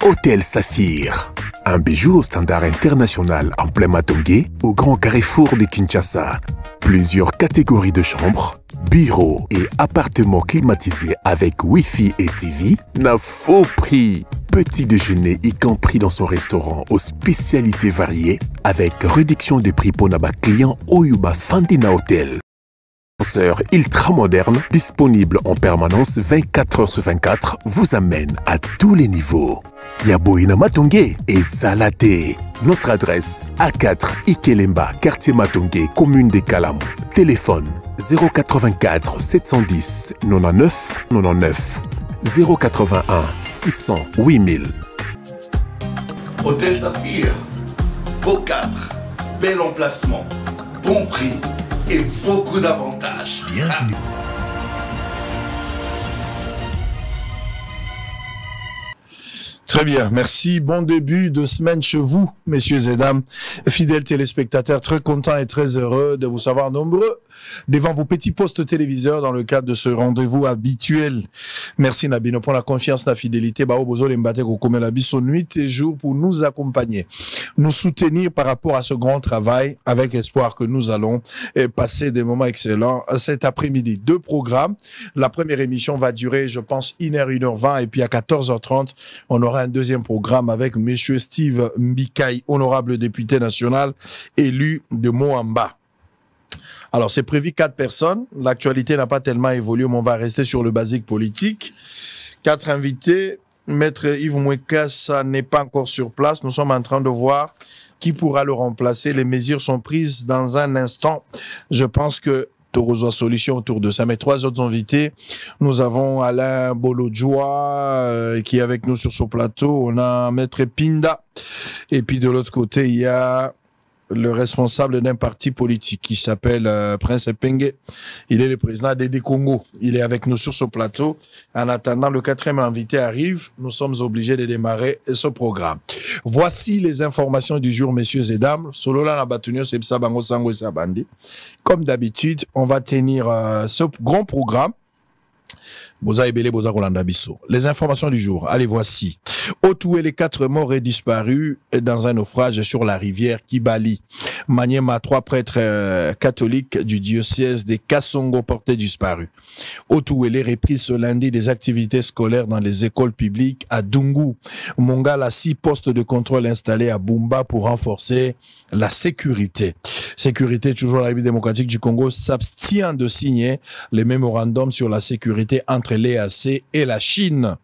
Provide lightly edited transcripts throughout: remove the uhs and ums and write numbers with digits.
Hôtel Saphir. Un bijou au standard international en plein Matongé, au grand carrefour de Kinshasa. Plusieurs catégories de chambres, bureaux et appartements climatisés avec Wi-Fi et TV n'a faux prix. Petit déjeuner y compris dans son restaurant aux spécialités variées avec réduction des prix pour Naba client Oyuba Fandina Hotel. Ascenseur ultra moderne, disponible en permanence 24h/24, vous amène à tous les niveaux. Yaboina Matongé et Salaté. Notre adresse A4 Ikelemba, quartier Matongé, commune des Kalamou. Téléphone 084 710 99 99 081 600 8000. Hôtel Saphir, beau 4, bel emplacement, bon prix et beaucoup d'avantages. Bienvenue. Très bien, merci. Bon début de semaine chez vous, messieurs et dames, fidèles téléspectateurs, très contents et très heureux de vous savoir nombreux devant vos petits postes téléviseurs dans le cadre de ce rendez-vous habituel. Merci Nabino pour la confiance, la fidélité. Bao bozo l'embate comme la biso nuit et jour pour nous accompagner, nous soutenir par rapport à ce grand travail, avec espoir que nous allons passer des moments excellents cet après-midi. Deux programmes. La première émission va durer, je pense, 1h, 1h20 et puis à 14h30, on aura un deuxième programme avec monsieur Steve Mbikaï, honorable député national, élu de Moamba. Alors, c'est prévu 4 personnes. L'actualité n'a pas tellement évolué, mais on va rester sur le basique politique. 4 invités. Maître Yves Mouekassa n'est pas encore sur place. Nous sommes en train de voir qui pourra le remplacer. Les mesures sont prises dans un instant. Je pense que Torozoa solution autour de ça. Mais 3 autres invités. Nous avons Alain Bolodjoa qui est avec nous sur ce plateau. On a Maître Pinda. Et puis de l'autre côté, il y a le responsable d'un parti politique qui s'appelle Prince Penge. Il est le président d'Ede Congo. Il est avec nous sur ce plateau. En attendant, le 4e invité arrive. Nous sommes obligés de démarrer ce programme. Voici les informations du jour, messieurs et dames. Comme d'habitude, on va tenir ce grand programme. Les informations du jour. Allez, voici. Otoué, les 4 morts et disparus dans un naufrage sur la rivière Kibali. Maniema, 3 prêtres catholiques du diocèse des Kassongo portés disparus. Otoué, les reprises ce lundi des activités scolaires dans les écoles publiques à Dungu. Mongala, 6 postes de contrôle installés à Bumba pour renforcer la sécurité. Sécurité, toujours la République démocratique du Congo s'abstient de signer les mémorandums sur la sécurité entre l'EAC et la Chine.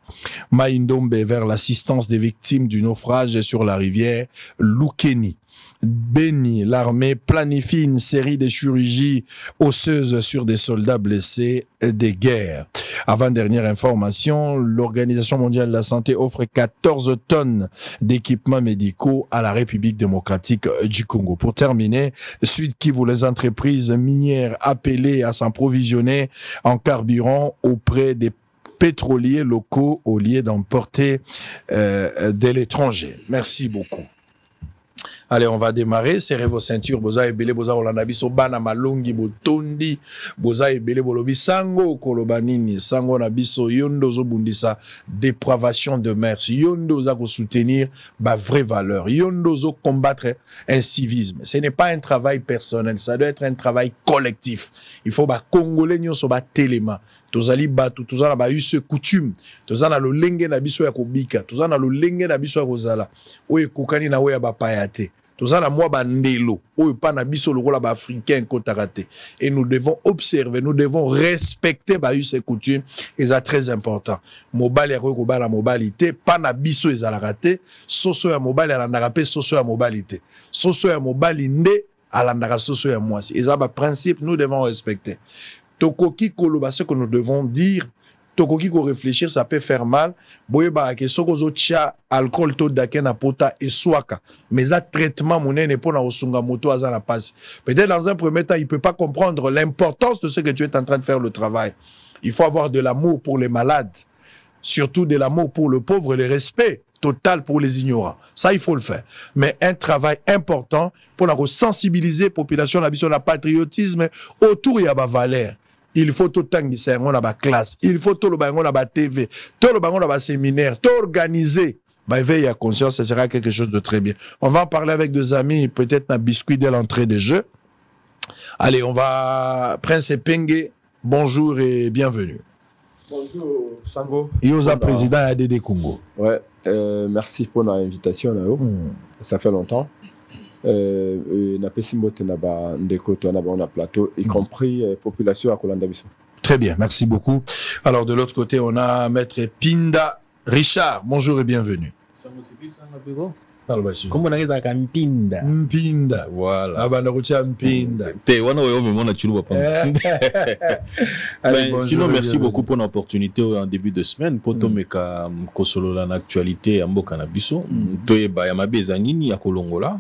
Maïndombe vers l'assistance des victimes du naufrage sur la rivière Lukeni. Béni, l'armée planifie une série de chirurgies osseuses sur des soldats blessés des guerres. Avant-dernière information, l'Organisation mondiale de la santé offre 14 tonnes d'équipements médicaux à la République démocratique du Congo. Pour terminer, Sud Kivu, les entreprises minières appelées à s'approvisionner en carburant auprès des pétroliers locaux au lieu d'emporter de l'étranger. Merci beaucoup. Allez, on va démarrer. Serrez vos ceintures. Boza ebele, boza olanabiso bana malongi botondi. Boza ebele bolobi sango kolobanini. Sango nabiso yondo zo bundisa dépravation de mœurs. Yondo za ko soutenir ba vraie valeur. Yondo zo combattre un civisme. Ce n'est pas un travail personnel. Ça doit être un travail collectif. Il faut ba congolais nyonso ba telema. Tozali batu, tozana ba use coutume. Tozana lo lenge na biso ya kobika. Tozana lo lenge na biso ya kozala. Oye kokani na oya ba payate. Tozana mwa bandelo. Oye pa na biso lokola ba africain kotarate. Et nous devons observer, nous devons respecter ba use coutume. Et c'est très important. Mobile ya ko ba la mobilité, pa na biso ezalakate, soso ya mobile ya ndarape soso ya mobilité. Soso ya mobile nde alandaka soso ya mwasi. Et ça ba principe nous devons respecter. Tokoki koloba, ce que nous devons dire, tokoki ko réfléchir, ça peut faire mal. Boye ba ke soko zo tia alcool to dake na pota et swaka. Mais ça traitement monene pour na osunga moto aza na passe. Peut-être dans un premier temps, il peut pas comprendre l'importance de ce que tu es en train de faire le travail. Il faut avoir de l'amour pour les malades, surtout de l'amour pour le pauvre et le respect total pour les ignorants. Ça, il faut le faire. Mais un travail important pour la sensibiliser la population, la vision, le patriotisme autour de la valeur. Il faut tout le temps que la classe. Il faut tout le temps que la TV, tout le temps que la séminaire, tout organiser bah, éveille à conscience, ce sera quelque chose de très bien. On va en parler avec des amis, peut-être un biscuit dès l'entrée des jeux. Allez, on va... Prince Epenge, bonjour et bienvenue. Bonjour, Sango. Yosa, président ADD Congo. Ouais, merci pour l'invitation. Ça fait longtemps. Na pesimbote na ba ndeko to na ba on a plateau, y compris population à Kolanda Biso. Très bien, merci beaucoup. Alors de l'autre côté, on a Maître Pinda Richard. Bonjour et bienvenue. Comment on a dit Mpinda? Mpinda. Voilà. Ah bah on Mpinda. T'es on a mais on a tu le vois pas. Sinon merci beaucoup pour l'opportunité en début de semaine pour tomber ka kosolo l'actualité en Mboka na biso. Toyeba ya mabezangini ya Kolongola,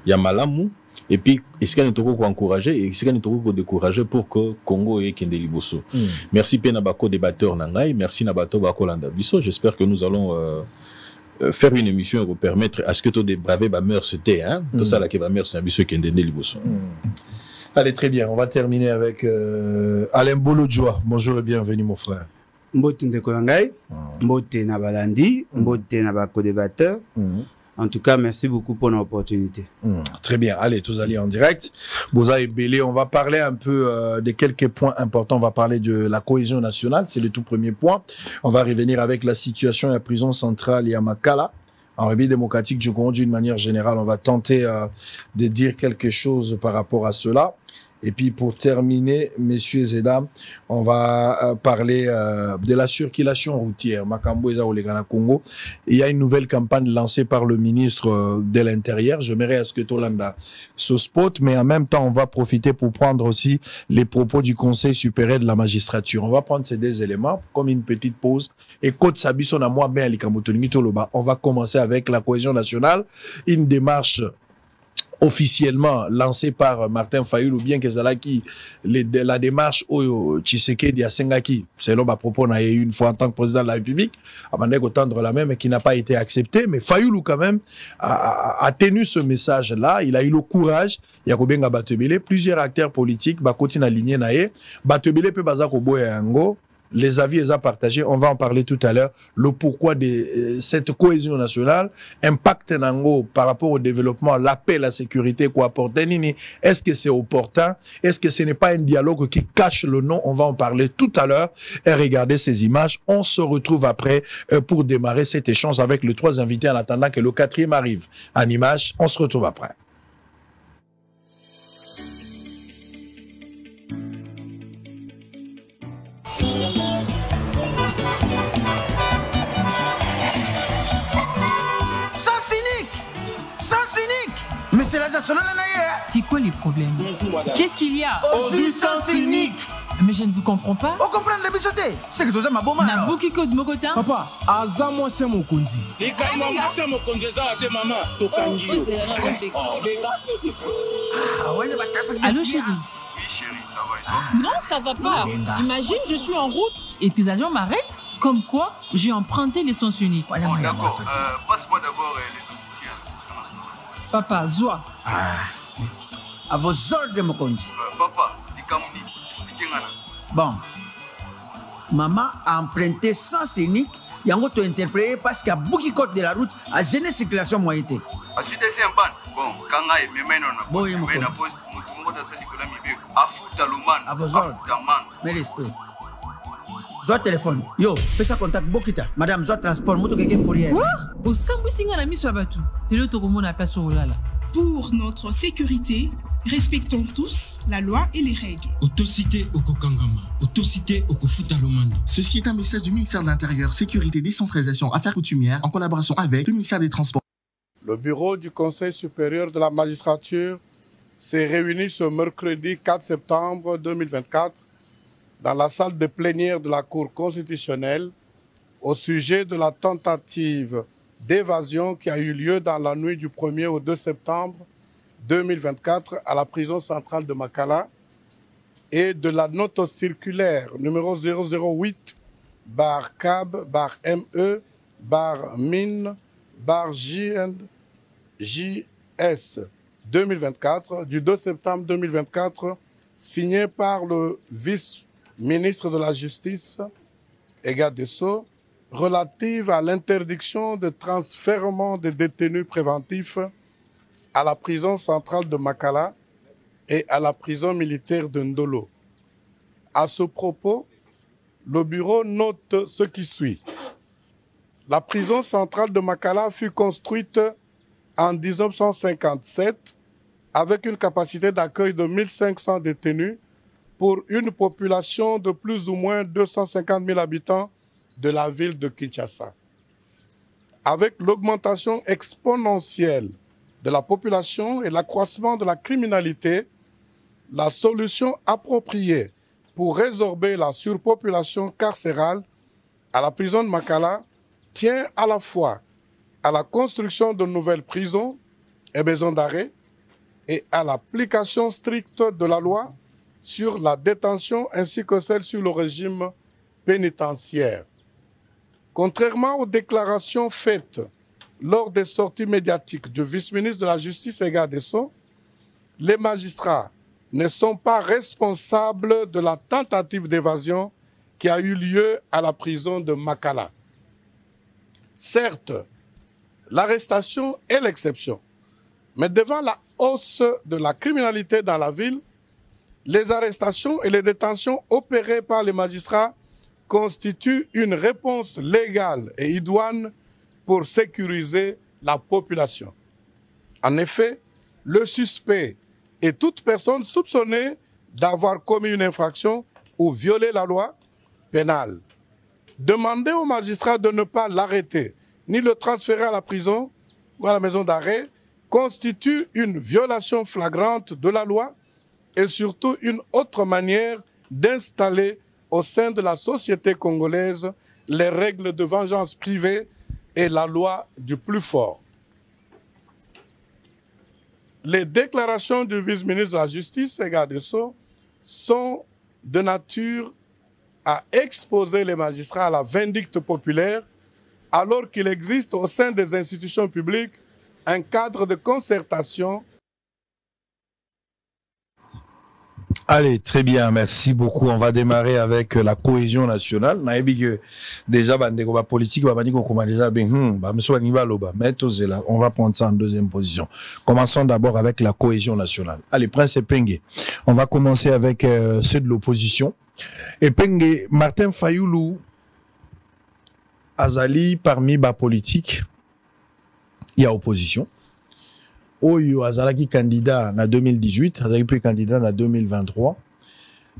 ya malamu. Et puis, est-ce qu'il y a un encourager et est-ce qu'il y a un décourager pour que Congo ait Kende Liboso. Merci Penabako débatteur Nangai, merci Nabato Bako Landa Biso. J'espère que nous allons faire une émission pour permettre à ce que tous des bravés bameurs se taient, hein. Tout ça là qui bameurs c'est un biso Kende Liboso. Allez, très bien. On va terminer avec Alain Bolodjoa. Bonjour et bienvenue mon frère. Mbote Ndekolangai, Mbote Nabalandi, Mbote Nabako débatteur. En tout cas, merci beaucoup pour l'opportunité. Très bien. Allez, tous allez en direct. Boza et Bélé, on va parler un peu de quelques points importants. On va parler de la cohésion nationale. C'est le tout premier point. On va revenir avec la situation à la prison centrale et à Makala. En République démocratique du Congo, d'une manière générale, on va tenter de dire quelque chose par rapport à cela. Et puis pour terminer, messieurs et dames, on va parler de la circulation routière. Makambo eza olegana Congo. Il y a une nouvelle campagne lancée par le ministre de l'Intérieur. J'aimerais à ce que Tolanda se spot, mais en même temps, on va profiter pour prendre aussi les propos du Conseil supérieur de la magistrature. On va prendre ces deux éléments comme une petite pause. Et Côte Sabison à moi, ben on va commencer avec la cohésion nationale, une démarche officiellement lancé par Martin Fayulu, ou bien que Zalaki, la démarche au Tshisekedi à Sengaki, selon ma propos, on a eu une fois en tant que président de la République, avant de tendre la main, mais qui n'a pas été accepté. Mais Fayulu, quand même, a tenu ce message-là. Il a eu le courage. Il y a Kobenga Batebele, plusieurs acteurs politiques, Bakotine aligné nae, Batebele peut bazako boye ango. Les avis les a partagés, on va en parler tout à l'heure, le pourquoi de cette cohésion nationale, impact nango par rapport au développement, la paix, la sécurité, quoi apporter nini, est-ce que c'est opportun, est-ce que ce n'est pas un dialogue qui cache le nom, on va en parler tout à l'heure et regarder ces images, on se retrouve après pour démarrer cet échange avec les trois invités en attendant que le quatrième arrive en image, on se retrouve après. Sans cynique. Mais c'est la nationale en ailleurs. C'est quoi les problèmes? Qu'est-ce qu'il y a? Aussi sans cynique. Mais je ne vous comprends pas. On comprend les bisotés. C'est que tu as ma bombe. Nabuki Code Mokotin. Papa, Azamo c'est mon konzi. Allô chérie. Non, ça va pas. Imagine, je suis en route et tes agents m'arrêtent. Comme quoi, j'ai emprunté les sens uniques. D'accord, passe-moi d'abord les outils. Papa, Zoa. À vos ordres, Mokondi. Papa, Dikamuni, expliquez-moi. Bon. Maman a emprunté sens unique. Yango to interprété parce qu'il y a beaucoup de codes de la route à gêner circulation moyenne. Ensuite, c'est un ban. Bon, quand il y a mes mains, bon, il y a à vos ordres. Mais l'esprit. Zoa téléphone. Yo, fais ça contact Bokita. Madame Zoa transport, moto quelqu'un fourrière. Quoi? Au sambu singa la mise sur Abatu. Le loto comme on a pas sur là. Pour notre sécurité, respectons tous la loi et les règles. Autocité Okokangama, autocité Okofutalomando. Ceci est un message du ministère de l'Intérieur, Sécurité, Décentralisation, Affaires coutumières, en collaboration avec le ministère des Transports. Le bureau du Conseil supérieur de la magistrature s'est réuni ce mercredi 4 septembre 2024 dans la salle de plénière de la Cour constitutionnelle au sujet de la tentative d'évasion qui a eu lieu dans la nuit du 1er au 2 septembre 2024 à la prison centrale de Makala et de la note circulaire numéro 008 /CAB/ME /MIN /JS 2024 du 2 septembre 2024 signé par le vice-ministre de la Justice et garde des Sceaux relative à l'interdiction de transfèrement des détenus préventifs à la prison centrale de Makala et à la prison militaire de Ndolo. À ce propos, le bureau note ce qui suit. La prison centrale de Makala fut construite en 1957 avec une capacité d'accueil de 1500 détenus pour une population de plus ou moins 250 000 habitants de la ville de Kinshasa. Avec l'augmentation exponentielle de la population et l'accroissement de la criminalité, la solution appropriée pour résorber la surpopulation carcérale à la prison de Makala tient à la fois à la construction de nouvelles prisons et maisons d'arrêt et à l'application stricte de la loi sur la détention ainsi que celle sur le régime pénitentiaire. Contrairement aux déclarations faites lors des sorties médiatiques du vice-ministre de la Justice et garde des Sceaux, les magistrats ne sont pas responsables de la tentative d'évasion qui a eu lieu à la prison de Makala. Certes, l'arrestation est l'exception, mais devant la hausse de la criminalité dans la ville, les arrestations et les détentions opérées par les magistrats constituent une réponse légale et idoine pour sécuriser la population. En effet, le suspect et toute personne soupçonnée d'avoir commis une infraction ou violé la loi pénale. Demander aux magistrats de ne pas l'arrêter ni le transférer à la prison ou à la maison d'arrêt constitue une violation flagrante de la loi et surtout une autre manière d'installer au sein de la société congolaise les règles de vengeance privée et la loi du plus fort. Les déclarations du vice-ministre de la Justice et garde des Sceaux sont de nature à exposer les magistrats à la vindicte populaire alors qu'il existe au sein des institutions publiques un cadre de concertation. Allez, très bien, merci beaucoup. On va démarrer avec la cohésion nationale. Déjà, politique, on va prendre ça en deuxième position. Commençons d'abord avec la cohésion nationale. Allez, Prince Pengue. On va commencer avec ceux de l'opposition. Et Pengue, Martin Fayoulou, Azali, parmi les politiques, il y a opposition. Oyo Azalaki candidat en 2018, Azalaki plus candidat en 2023.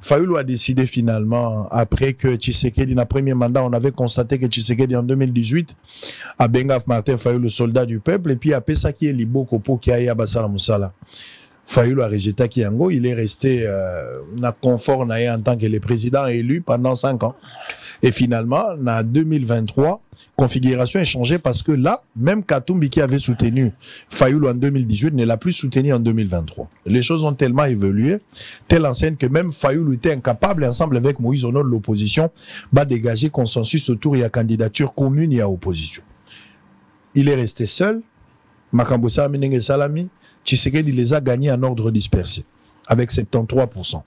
Fayoulou a décidé finalement, après que Tshisekedi, dans le premier mandat, on avait constaté que Tshisekedi en 2018 a Bengaf Martin Fayoulou, le soldat du peuple, et puis après ça qui est Libo Kopo qui a Yabassala Moussala. Fayoulou a rejeté Kiango, il est resté na confort en tant que le président élu pendant 5 ans. Et finalement, en 2023, configuration est changée parce que là, même Katumbi qui avait soutenu Fayoulou en 2018 ne l'a plus soutenu en 2023. Les choses ont tellement évolué, telle enseigne que même Fayoulou était incapable, ensemble avec Moïse Ono de l'opposition, de dégager consensus autour de la candidature commune et à opposition. Il est resté seul. Makambo Salami Salami, Tshisekedi les a gagnés en ordre dispersé, avec 73%.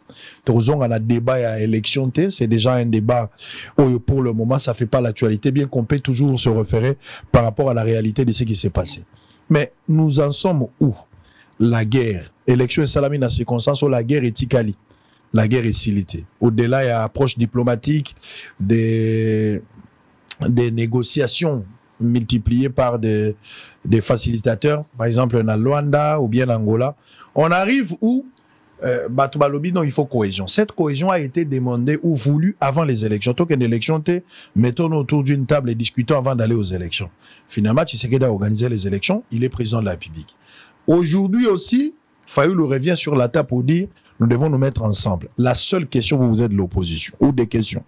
Torzong en a débat à élection, c'est déjà un débat où pour le moment ça fait pas l'actualité, bien qu'on peut toujours se référer par rapport à la réalité de ce qui s'est passé. Mais nous en sommes où? La guerre, élection et salami dans circonstances où la guerre est Tikali, la guerre est Silité. Au-delà, il y a approche diplomatique, des négociations multipliées par des facilitateurs, par exemple en Luanda ou bien en Angola. On arrive où non, il faut cohésion. Cette cohésion a été demandée ou voulue avant les élections. Tant qu'une élection, mettons autour d'une table et discutons avant d'aller aux élections. Finalement, Tshisekedi a organisé les élections, il est président de la République. Aujourd'hui aussi, Fayoulou revient sur la table pour dire nous devons nous mettre ensemble. La seule question où vous êtes de l'opposition, ou des questions.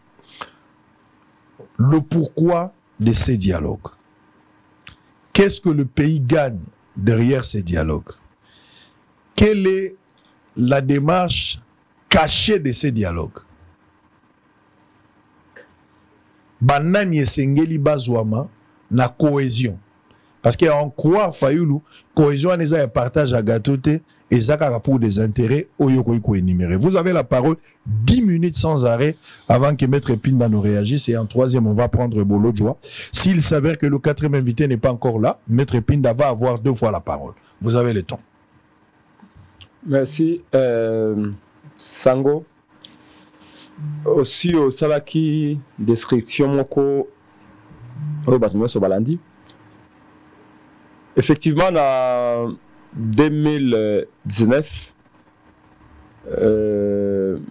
Le pourquoi de ces dialogues. Qu'est-ce que le pays gagne derrière ces dialogues? Quelle est la démarche cachée de ces dialogues? Banani esengeli bazwama na cohésion. Parce qu'on croit Fayoulou, cohésion et un partage à gâteau, et ça pour des intérêts, énumérés. Vous avez la parole 10 minutes sans arrêt avant que Maître Pinda nous réagisse. Et en troisième, on va prendre Bolo de Joie. S'il s'avère que le quatrième invité n'est pas encore là, Maître Pinda va avoir 2 fois la parole. Vous avez le temps. Merci. Sango. Aussi, au Salaki, description, Moko, au bâtiment sur Balandi. Effectivement, en 2019,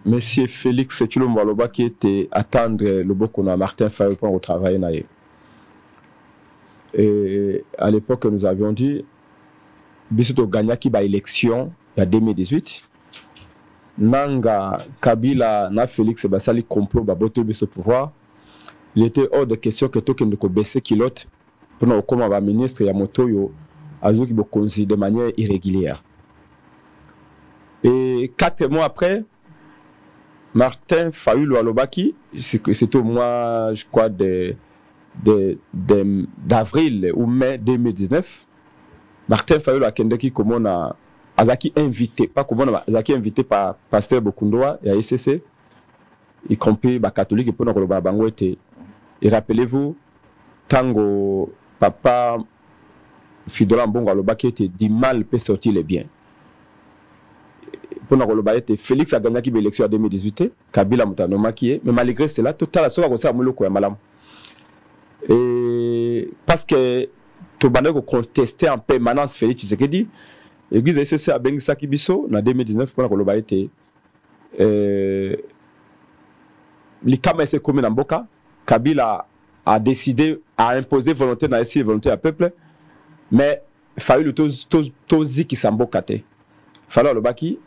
Monsieur Félix Tshilombo qui était attendre le beaucoup à Martin Fayou pour travailler. Et à l'époque, nous avions dit, Bissouto Gagna qui va élection il y a 2018. Nanga Kabila na Félix Basali complot baboto biso pouvoir. Il était hors de question que tout ne baisser kilote pour nous comme un ministre ya motoyo azuki bokonzi de manière irrégulière. Et 4 mois après, Martin Fayulu Alobaki, c'était au mois, je crois, d'avril ou mai 2019, Martin Fayulu Akendeki comme on a Azaki invité, pas comme on a Azaki invité par Pasteur Bokundoa et ASCC, y compris les catholiques pour nous bango était. Et rappelez-vous, tango papa Fidola Mbongo Alobaki était dit mal peut sortir les biens. Pour nous était Félix a gagné l'élection en 2018, Kabila Moutanoma qui est, mais malgré cela, tout à la soirée ça a mouloko malam. Et parce que tout le monde contestait en permanence Félix Tshisekedi. L'église SCC a bien ça qui biso en 2019 pour la été les camarades se communes en Boka. Kabila a décidé à imposer volonté dans la volonté à peuple, mais il fallait le tozi qui s'en bokate. Fallait le baki.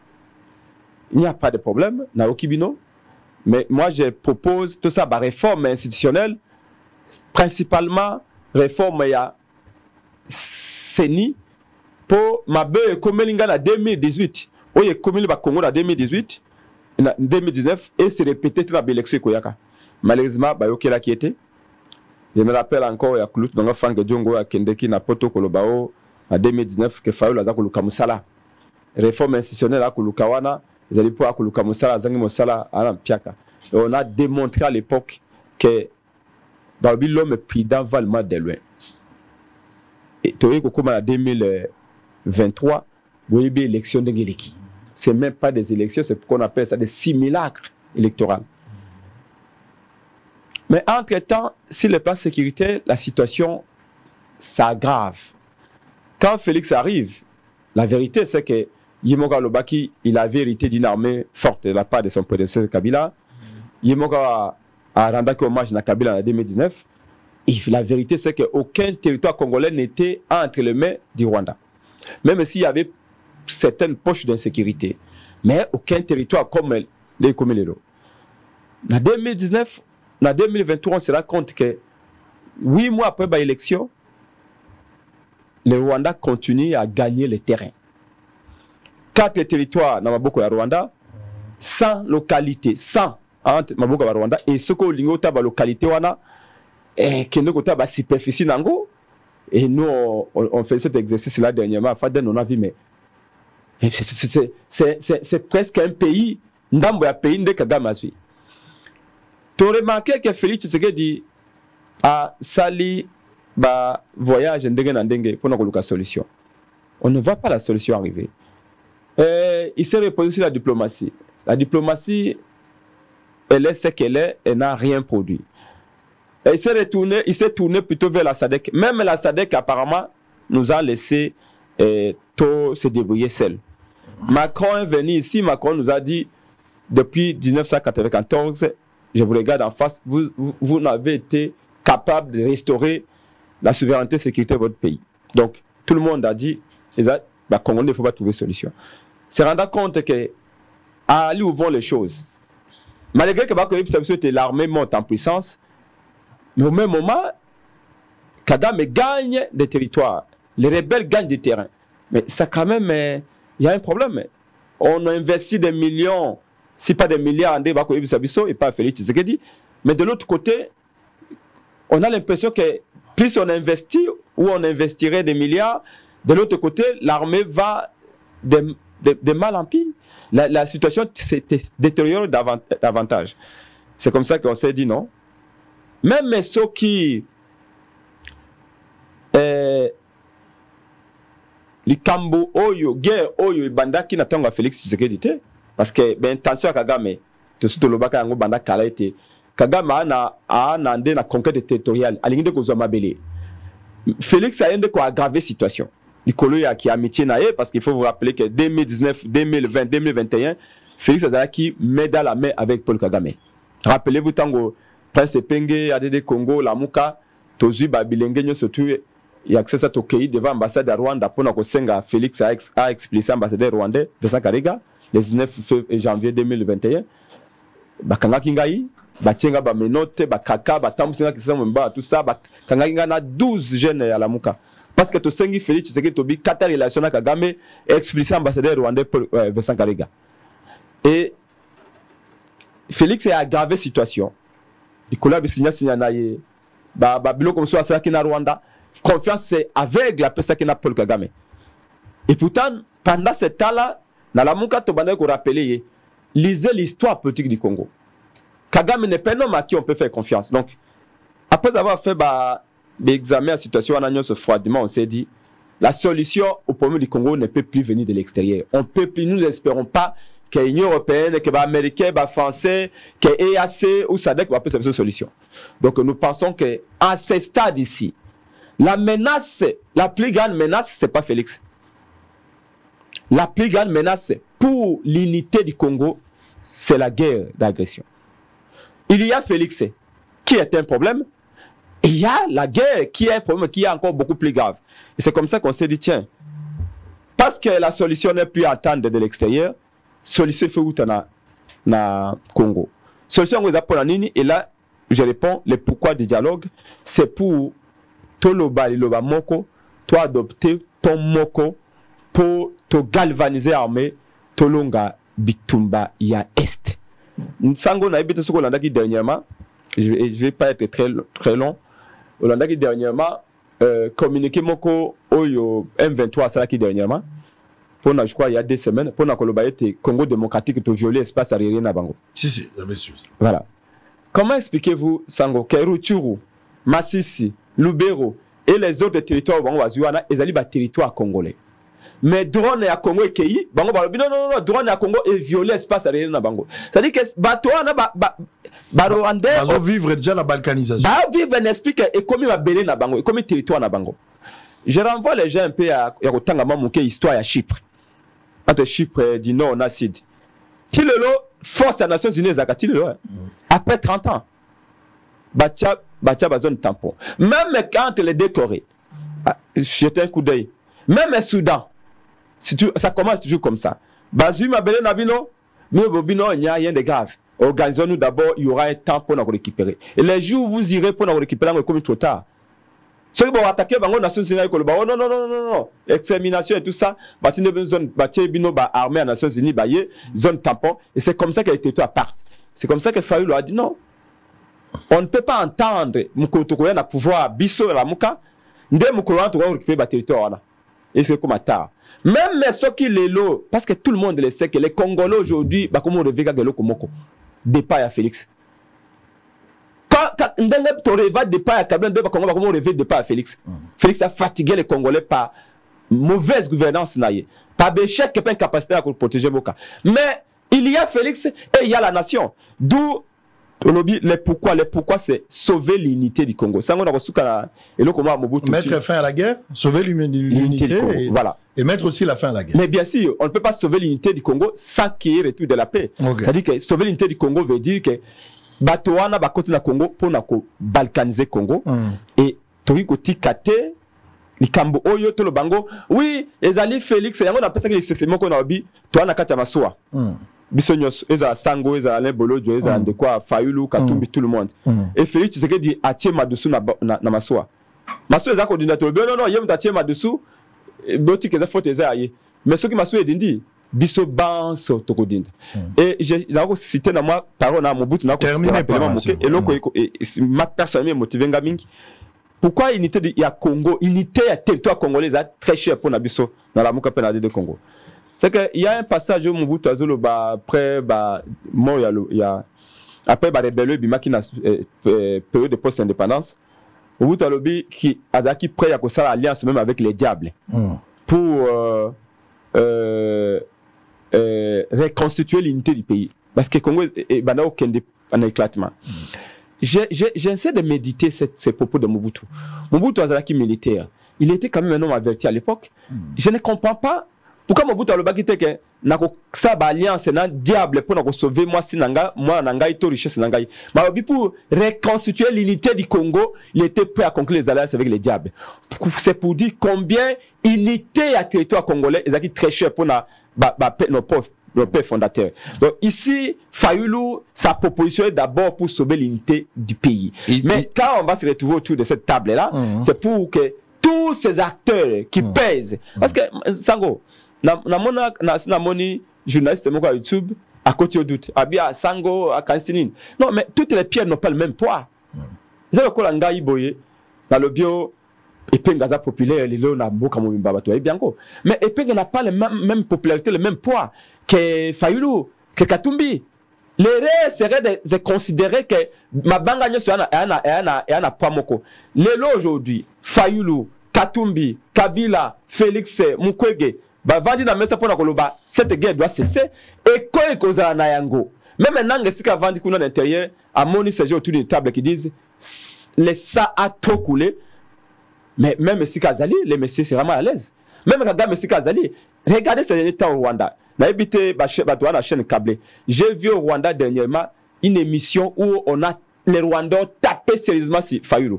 Il n'y a pas de problème, na okibino. Mais moi je propose tout ça par réforme institutionnelle, principalement réforme ya CENI. Pour ma belle Komelinga en 2018, oye Komeli ba Congo en 2018, en 2019 et c'est répété toute la belle élection koyaka. Malheureusement, ba yokela qui était. Je me rappelle encore ya Kulut dans Frank Djongo à Kendeki na Poto Kolobao en 2019 que Fayou laza koluka musala. Réforme institutionnelle à Kolukawana, ils allaient pouvoir koluka musala zangi musala à l'ampiaka. Et on a démontré à l'époque que dans le l'homme prudent va le mal de loin. Et toi comme en 2023, vous avez élection de Ngéleki. Ce n'est même pas des élections, c'est ce qu'on appelle ça des simulacres électoraux. Mais entre-temps, sur le plan sécuritaire, la situation s'aggrave. Quand Félix arrive, la vérité c'est que Yemoga Lobaki, il avait hérité d'une armée forte de la part de son prédécesseur Kabila. Yemoga a rendu hommage à Kabila en 2019. Et la vérité c'est qu'aucun territoire congolais n'était entre les mains du Rwanda. Même s'il y avait certaines poches d'insécurité. Mais aucun territoire comme les Komelero. En 2019, en 2023, on se rend compte que 8 mois après l'élection, le Rwanda continue à gagner le terrain. 4 territoires dans Maboko ya Rwanda, 100 localités, 100 entre Maboko ya Rwanda, et ce qu'on lingo ta localité wana, et que nous avons une superficie nango. Et nous, on fait cet exercice-là dernièrement, on a vu, mais c'est presque un pays, un pays de Kagame. Tu as remarqué que Félix Tshisekedi a sali ba voyage ndenge pour nous solution. On ne voit pas la solution arriver. Il s'est reposé sur la diplomatie. La diplomatie, elle est ce qu'elle est, elle n'a rien produit. Et il s'est tourné plutôt vers la SADC. Même la SADC, apparemment, nous a laissé tout se débrouiller seul. Macron est venu ici, Macron nous a dit, depuis 1994, je vous regarde en face, vous n'avez été capable de restaurer la souveraineté et la sécurité de votre pays. Donc, tout le monde a dit, Congo, il ne faut pas trouver solution. Se rendre compte que, à aller où vont les choses, malgré que l'armée monte en puissance, mais au même moment, Kagame gagne des territoires. Les rebelles gagnent des terrains. Mais ça quand même, il y a un problème. On a investi des millions, si pas des milliards en débat et pas Félix Tshisekedi. Mais de l'autre côté, on a l'impression que plus on investit, ou on investirait des milliards, de l'autre côté, l'armée va de mal en pire. La situation s'est détériorée davantage. C'est comme ça qu'on s'est dit non. Même ceux qui les Kambo Oyo, guerre Oyo, banda qui n'attendent Félix Tshisekedi te, parce que ben attention à Kagame, tout ce que le baka yango banda kala été. Kagame a nandé na conquête territoriale, alingi de kozwa mabele. Félix a yende ko aggraver situation. Nicolo ya qui amitié naé parce qu'il faut vous rappeler que 2019, 2020, 2021, Félix Azalaki met dans la main avec Paul Kagame. Rappelez-vous tango Prince Penge, ADD Congo, Lamuka, Tozu Babilenge surtout il y a accès à Tokyo devant l'ambassade de Rwanda pour nous senga Félix a explicité ambassadeur rwandais Vincent Karega le 19 janvier 2021. Bakanga kingai batenga ba menote bakaka batamsinga kisema mba tout ça bakanga kinga na 12 jeunes à la muka parce que to sengi Félix c'est que tobi kata relation na Kagame explicité ambassadeur rwandais pour Vincent Karega et Félix a aggravé situation il collabore signa naye ba bilo comme ça ça qui na Rwanda confiance c'est avec la personne qui n'a Paul Kagame et pourtant pendant ce temps-là na la muka to bande ko rappeler lisez l'histoire politique du Congo. Kagame n'est pas un homme à qui on peut faire confiance. Donc, après avoir fait l'examen à la situation en agnon froidement, on s'est dit la solution au problème du Congo ne peut plus venir de l'extérieur. On peut plus, nous n'espérons pas que l'Union européenne, que les Américains, les Français, que l'EAC ou SADC va faire cette solution. Donc, nous pensons qu'à ce stade ici, la menace, la plus grande menace, ce n'est pas Félix. La plus grande menace pour l'unité du Congo, c'est la guerre d'agression. Il y a Félix qui est un problème. Et il y a la guerre qui est un problème qui est encore beaucoup plus grave. Et c'est comme ça qu'on s'est dit, tiens, parce que la solution n'est plus à attendre de l'extérieur, solution fait où na Congo. Solution vous appelle nini et là je réponds le pourquoi du dialogue, c'est pour toloba liloba moko, toi adopter ton moko pour te galvaniser l'armée, tolonga bitumba ya est. Sango na ebite soko landaki dernièrement, je vais pas être très long. Landaki dernièrement communiqué moko oyo M23 ça qui dernièrement. Pour je crois il y a 2 semaines pour na koloba ete Congo démocratique to violer espace aérien na bango. Si, j'avais su. Voilà. Comment expliquez-vous Sango Keruchuru, Masisi, Lubero et les autres territoires bango bazuana ezali ba territoire congolais. Mais drone à Congo et Kei, bango non, drone à Congo et violer l'espace aérien na bango. C'est-à-dire que bateau na Rwandais va vivre déjà la balkanisation. Va vivre un esprit et comme va belé na bango, et comme territoire na bango. Je renvoie les gens un peu à Rotanga Mamouké histoire à Chypre. Entre Chypre du Nord na Sud. Tilelo force des Nations Unies zakati lelo. Après 30 ans. Bacha bazone tampon. Même quand les décorés. Jeter un coup d'œil. Même le Soudan. Ça commence toujours comme ça. Bazu Mabele Nabino, nous Bobino, il n'y a rien de grave. Organisons-nous d'abord, il y aura un temps pour nous récupérer. Et les jours où vous irez pour nous récupérer, on est comme trop tard. Ceux qui vont attaquer, les Nations Unies, non. Extermination et tout ça, bâtir une zone, bâtir une armée aux Nations Unies, zone tampon. Et c'est comme ça que les territoires partent. C'est comme ça que Fayou a dit non. On ne peut pas entendre Moukotokoya na pouvoir, Bisso la Mouka, Ndé Moukotokoya doit récupérer le territoire. Et c'est comme tard. Même ceux qui les lots, parce que tout le monde le sait que les Congolais aujourd'hui, comment on revient avec le Komoko, départ à Félix. Quand on va départ à Kablan, comment on revient départ à Félix. Félix a fatigué les Congolais par mauvaise gouvernance, par échec qui n'a pas une capacité à protéger Boka. Mais il y a Félix et il y a la nation. D'où le pourquoi c'est sauver l'unité du Congo. Mettre fin à la guerre, sauver l'unité du Congo. Voilà. Et mettre aussi la fin à la guerre. Mais bien sûr, on ne peut pas sauver l'unité du Congo sans qu'il y ait retour de la paix. Okay. C'est-à-dire que sauver l'unité du Congo veut dire que Batouana va continuer le Congo pour balkaniser le Congo. Et Toriko Tikate, les Kambo Oyo, tout le Bango. Oui, Ezali Félix, on appelle ça que c'est mon qu'on a dit, toi, Nakata Massoa. Bisognos, Eza Sango, Eza Alain Bolodio, Eza Ndekwa, Fayulu, Katumbi, tout le monde. Et Félix, tu sais que dit Atie Madoussou na Massoa. Massoa, Eza coordinateur. Non, yem Atie Madoussou, Boti Keza Fote Eza Aye. Mais ce qui Massoa est dit, Bisso Banso Tokodinde. Et j'ai cité dans moi, parole à mon bout, terminé par et l'autre, ma personne est motivée, pourquoi unité de ya Congo, unité à territoire congolais est très cher pour Nabiso dans la Mouka Penade de Congo. C'est que il y a un passage où Mobutu Azolo après mort il y a après rébellion bimaki na période de post-indépendance. Mobutu Alobi qui azaki prêt à faire alliance même avec les diables pour reconstituer l'unité du pays parce que Congo est bana aucun un éclatement. J'essaie de méditer ces propos de Mobutu. Mobutu azalaki militaire. Il était quand même un homme averti à l'époque. Je ne comprends pas pourquoi Mobutu Alobi était que nako sa alliance na diable pour nako sauver moi sinanga moi nanga ito richesse nanga. Mais pour reconstituer l'unité du Congo, il était prêt à conclure les alliances avec les diables. C'est pour dire combien unité à territoire congolais est très cher pour nos pauvres le père fondateur. Donc ici, Fayulu, sa proposition est d'abord pour sauver l'unité du pays. Mais quand on va se retrouver autour de cette table-là, c'est pour que tous ces acteurs qui pèsent, parce que Sango, na moni journaliste à YouTube, à côté au doute, à Sango, à Kansinine. Non, mais toutes les pierres n'ont pas le même poids. C'est le cas de Iboye, dans le bio. Epengaza populaire, les lots na mboka mobimba bato et bien go. Mais Epenga n'a pas la même popularité, le même poids que Fayulu, que Katumbi. L'erreur serait de considérer que Mabanga nyoso yana poids moko. Les lots aujourd'hui, Fayulu, Katumbi, Kabila, Félix, Mukwege, ba vandi na mesa pona koloba, cette guerre doit cesser et ko ekoza na yango. Même maintenant que sika vandi kuna l'intérieur, à moni ces gens autour d'une table qui disent les ça a trop coulé. Mais même si Kazali, les messieurs, c'est vraiment à l'aise. Même quand Messi Kazali, regardez ces derniers temps au Rwanda. La chaîne câblée. J'ai vu au Rwanda dernièrement une émission où on a les Rwandais tapé sérieusement sur Fayulu.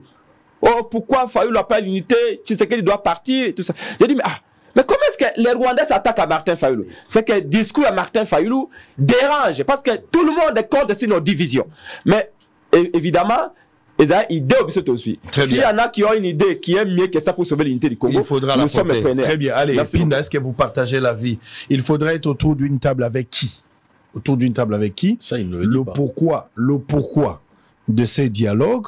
Oh, pourquoi Fayulu n'a pas l'unité? Tu sais qu'il doit partir et tout ça. J'ai dit, mais comment est-ce que les Rwandais s'attaquent à Martin Fayulu? C'est que le discours à Martin Fayulu dérange parce que tout le monde est contre nos divisions. Mais évidemment, ils ont une idée aussi. S'il y en a qui ont une idée qui est mieux que ça pour sauver l'unité du Congo, il faudra la porter. Très bien. Allez, Pinda, est-ce que vous partagez l'avis? Il faudrait être autour d'une table avec qui? Autour d'une table avec qui? Ça, il le pourquoi de ces dialogues,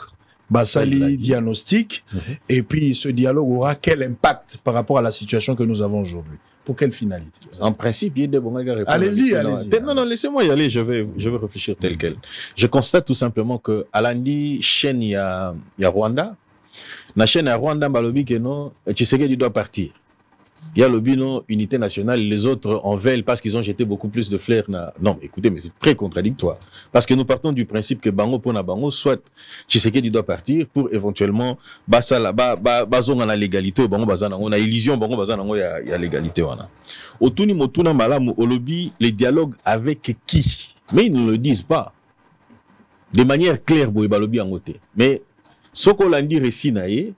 Bassali diagnostic, et puis ce dialogue aura quel impact par rapport à la situation que nous avons aujourd'hui? Pour quelle finalité? En principe, il y a des bons réponses. Allez-y. Non, laissez-moi y aller, je vais réfléchir tel quel. Je constate tout simplement que à l'Andi, chaîne, il y a Rwanda. La chaîne à Rwanda, Balobi, que non, Tshisekedi doit partir. Il y a le bilan unité nationale, les autres en veulent parce qu'ils ont jeté beaucoup plus de fleurs. Non, écoutez, mais c'est très contradictoire. Parce que nous partons du principe que Bango Pona Bango, soit Tshisekedi doit partir pour éventuellement bazon a l'égalité, Bango bazana, on a illusion, Bango bazana, il y a l'égalité. Otuni Motuna Malamu, Olobi, les dialogues avec qui? Mais ils ne le disent pas. De manière claire, Balobi en côté. Mais ce qu'on a dit récit naïe,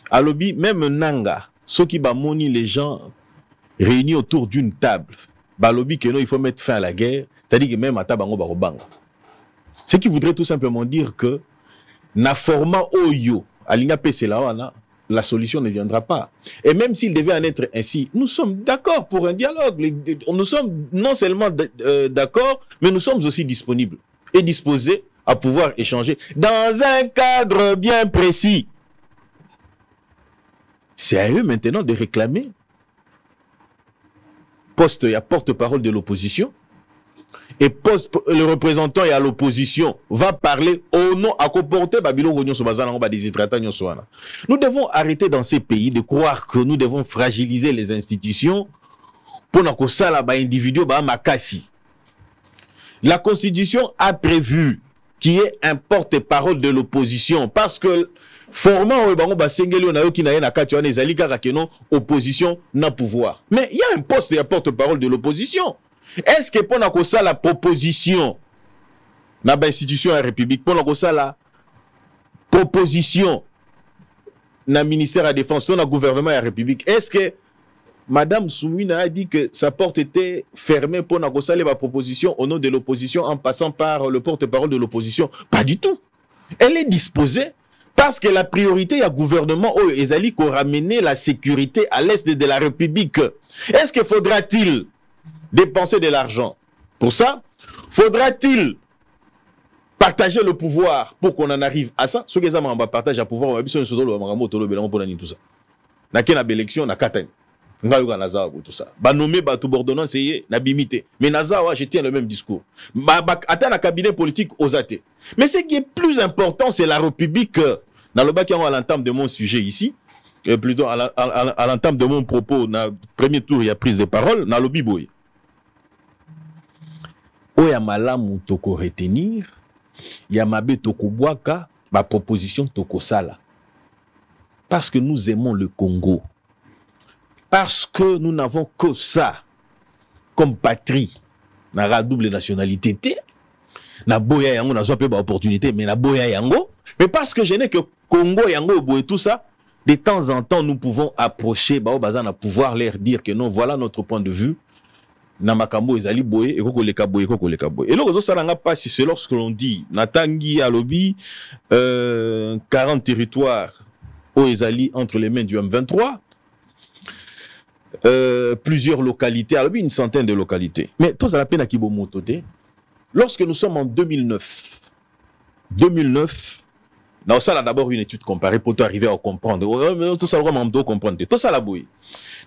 Alobi, même Nanga, ceux qui bamoni les gens réunis autour d'une table, balobi que non, il faut mettre fin à la guerre, c'est-à-dire que même à tabango barobanga. Ce qui voudrait tout simplement dire que na format oyo, alinga pesela la solution ne viendra pas. Et même s'il devait en être ainsi, nous sommes d'accord pour un dialogue. Nous sommes non seulement d'accord, mais nous sommes aussi disponibles et disposés à pouvoir échanger dans un cadre bien précis. C'est à eux maintenant de réclamer poste et à porte-parole de l'opposition. Et le représentant et à l'opposition va parler au nom à comporter Babylon. Nous devons arrêter dans ces pays de croire que nous devons fragiliser les institutions pour que ça là individu makasi. La Constitution a prévu qu'il y ait un porte-parole de l'opposition parce que format opposition n'a pouvoir. Mais il y a un poste et un porte-parole de l'opposition. Est-ce que pour ça la proposition na institution à République, pour ça la proposition na ministère de la Défense, na gouvernement à République, est-ce que Madame Soumina a dit que sa porte était fermée pour ça la proposition au nom de l'opposition en passant par le porte-parole de l'opposition? Pas du tout. Elle est disposée. Parce que la priorité du gouvernement est de ramener la sécurité à l'est de la République. Est-ce que faudra-t-il dépenser de l'argent pour ça? Faudra-t-il partager le pouvoir pour qu'on en arrive à ça. Ceux qui ont partage le pouvoir, on va bien se donner tout ça. Na kena élection na katani. Ngayo naza tout ça. Ba nommer ba tout ordonnance na bimité. Mais naza je tiens le même discours. Ata na cabinet politique aux athées. Mais ce qui est plus important, c'est la République. Dans le bas qui est à l'entame de mon sujet ici, plutôt à l'entame de mon propos, dans le premier tour, il y a prise de parole, dans le biboy. Oya malamu toko retenir, ya mabe toko boaka, ba proposition toko sala. Parce que nous aimons le Congo. Parce que nous n'avons que ça comme patrie. Na ra double nationalité. Na boya yango na zope ba opportunité, mais na boya yango. Mais parce que je n'ai que Congo yango et tout ça, de temps en temps nous pouvons approcher ba bazana pouvoir leur dire que non, voilà notre point de vue. Na makambo ezali boye et koko leka boye koko leka boye. Et là ça n'a pas si c'est lorsque l'on dit Natangi alobi 40 territoires au ezali entre les mains du M23. Plusieurs localités, alors une centaine de localités. Mais tout ça la peine à Kibomotote. Lorsque nous sommes en 2009, ça a d'abord une étude comparée pour arriver à comprendre. Tout ça vraiment comprendre. Tout ça la bouille.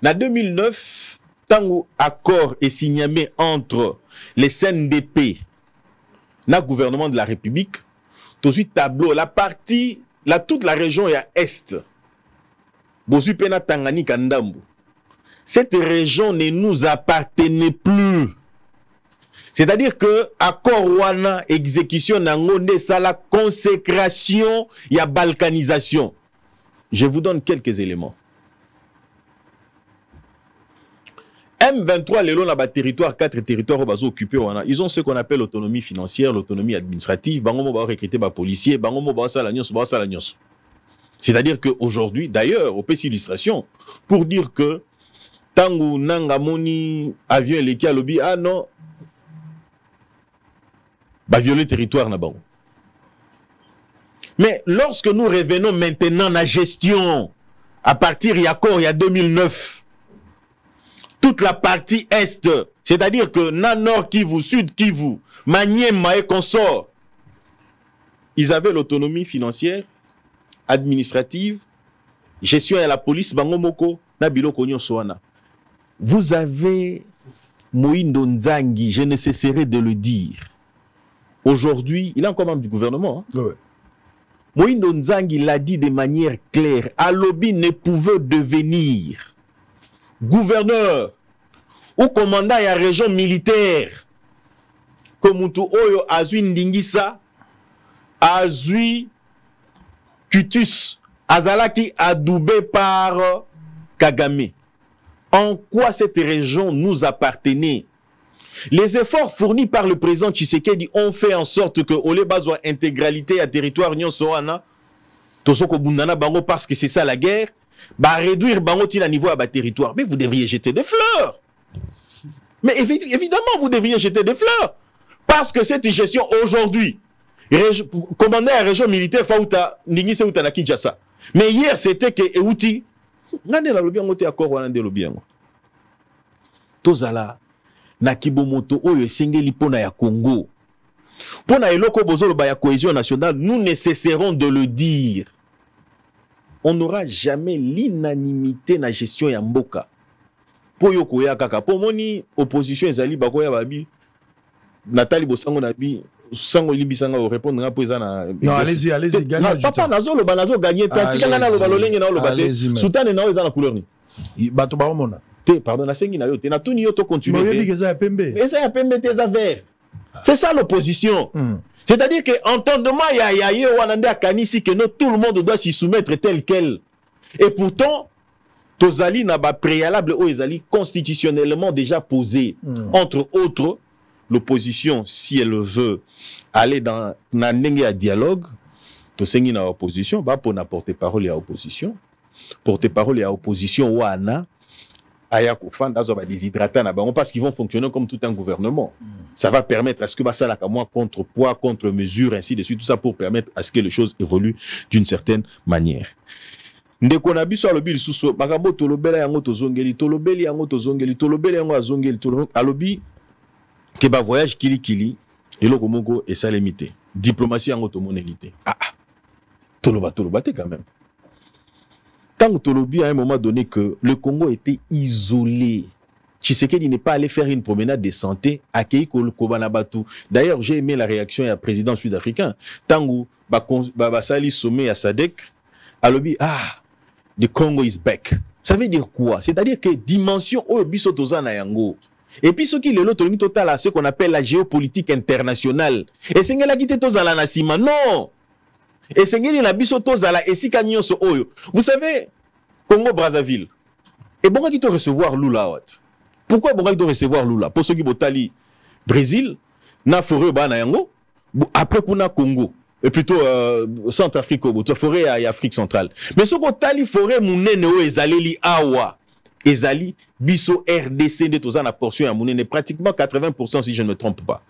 En 2009, tant accord est signé entre les CNDP, le gouvernement de la République, tout de suite tableau, toute la région est à est. Bosu pena Tanganyika Kandambu. Cette région ne nous appartenait plus. C'est-à-dire que accord wana exécution nangonde ça la consécration, il y a balkanisation. Je vous donne quelques éléments. M23 les long là territoire 4 territoires occupés wana, ils ont ce qu'on appelle l'autonomie financière, l'autonomie administrative, bango ba recruter ba policiers, bango ba sala nyos. C'est-à-dire que aujourd'hui d'ailleurs au pays illustration pour dire que tangu nanga moni avion leki alobi ah non bah violer territoire na bango. Mais lorsque nous revenons maintenant à la gestion à partir il y a 2009 toute la partie est, c'est-à-dire que na nord Kivu, sud Kivu, Maniema et consort, ils avaient l'autonomie financière, administrative, gestion à la police bango moko na biloko nyonso wana. Vous avez Moïndo Nzangi, je ne cesserai de le dire. Aujourd'hui, il est encore membre du gouvernement. Hein? Ouais. Moïndo Nzangi l'a dit de manière claire. Alobi ne pouvait devenir gouverneur ou commandant à la région militaire. Comme Moutou Oyo Azui Ndingisa, Azui Kutus, Azalaki adoubé par Kagame. En quoi cette région nous appartenait? Les efforts fournis par le président Tshisekedi ont fait en sorte que Olé Bazwa intégralité à territoire Nyonsoana, Tosoko Bundana Bango parce que c'est ça la guerre, bah réduire Bango à niveau à bas territoire. Mais vous devriez jeter des fleurs. Mais évidemment vous devriez jeter des fleurs. Parce que cette gestion aujourd'hui, commandé à la région militaire Fauta, Ningise Outana Kinshasa. Mais hier c'était que Euti, Nane la lobby ngote accord wana de lobby ngo. Tozala na kibomoto oyo esengeli pona ya Congo. Pona eloko bozolo ba ya cohésion nationale, nous ne cesserons de le dire. On n'aura jamais l'unanimité na gestion ya mboka. Po yoko ya kaka po moni opposition ezali bakoya babi. Nathalie Bosango nabi sango libisanga au répondre nga poza na. Non, allez-y, gagnez. Papa nazo lo banazo gagner tatika na lo balolenge na lo bate. Soutane na eza na couleur ni. Bato ba omona. Pardon, na sengi na yo te na tuni yo to continuer. Mais eza ya pembe. Eza ya pembe te za vert. C'est ça l'opposition. C'est-à-dire que entendement ya yo wana nde akanisi que non tout le monde doit s'y soumettre tel quel. Et pourtant tozali na ba préalable o ezali constitutionnellement déjà posé. Entre autres l'opposition, si elle veut aller dans un dialogue, to sengi na opposition, bah pour n'apporter parole à opposition, porter parole à opposition wana, aya kofanda zoba déshydrater na bango parce qu'ils vont fonctionner comme tout un gouvernement. Ça va permettre à ce que ça la moi contre-poids, contre-mesure, ainsi de suite, tout ça pour permettre à ce que les choses évoluent d'une certaine manière. Ndeko na biso alobi lisusu makambo tolobela yango tozongeli tolobeli yango tozongeli tolobeli yango azongeli alobi que ba voyage kili Et le Congo est ça limité. Diplomatie en automonélité. Toloba quand même. Tant que Tolobi à un moment donné que le Congo était isolé, Tshisekedi n'est pas allé faire une promenade de santé à Keiko Kobanabatu. D'ailleurs, j'ai aimé la réaction du président sud-africain. Tant que Sali sommet à Sadek, Alobi, the Congo is back. Ça veut dire quoi? C'est-à-dire que dimension Obisotoza na yango. Et puis ce qui est l'autre total à ce qu'on appelle la géopolitique internationale. Et c'est là qui était la nasima. Non! Et c'est là qui la esika nyonso oyo. Vous savez, Congo Brazzaville. Et bon qui te recevoir Lula. Pourquoi bon qui te recevoir Lula? Pour ceux qui botali Brésil, na forêt ba na yango, après kuna Congo. Et plutôt Centrafrique, forêt et Afrique centrale. Mais ce qu'on tali forêt munene o ezali li awa. Ezali biso RDC de tozana portion ya munene pratiquement 80% si je ne me trompe pas.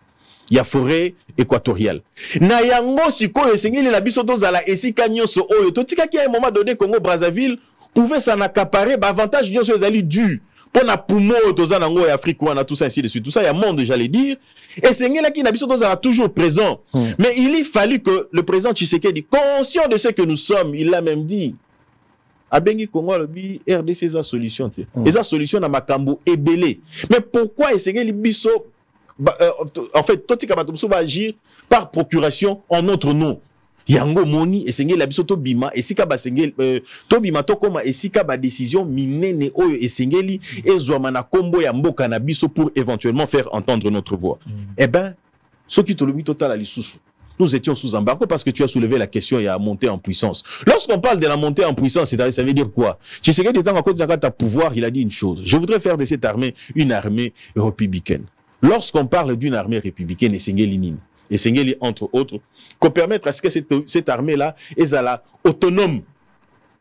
Il y a forêt équatoriale. Na yango sikoyo esengeli la biso tozala esika nyonso oyo. Totika ki à un moment donné Congo Brazzaville pouvait s'en accaparer ba avantage nyonso ezali dû. Pour na poumon tozana ngo et Afrique on a tout ça ainsi de suite. Tout ça il y a monde j'allais dire. Et sengeli ki na biso tozala toujours présent. Mais il a fallu que le président Tshisekedi conscient de ce que nous sommes, il l'a même dit. Abengi Congo lobi RDC sa solution tie. Et sa solution na makambo ebelé. Mais pourquoi esengeli biso en fait totika bato va agir par procuration en notre nom. Yango moni esengeli la biso to bima esika ba sengeli to bima to koma esika ba décision minene oyo esengeli ezwama na kombo ya mboka na biso pour éventuellement faire entendre notre voix. Eh ben ce qui te le mit total à l'isusu. Nous étions sous embargo parce que tu as soulevé la question, il y a montée en puissance. Lorsqu'on parle de la montée en puissance, ça veut dire quoi? Tshisekedi étant à côté de pouvoir, il a dit une chose. Je voudrais faire de cette armée une armée républicaine. Lorsqu'on parle d'une armée républicaine, Esengeli Nine, Esengeli entre autres, qu'on permette à ce que cette armée-là est autonome.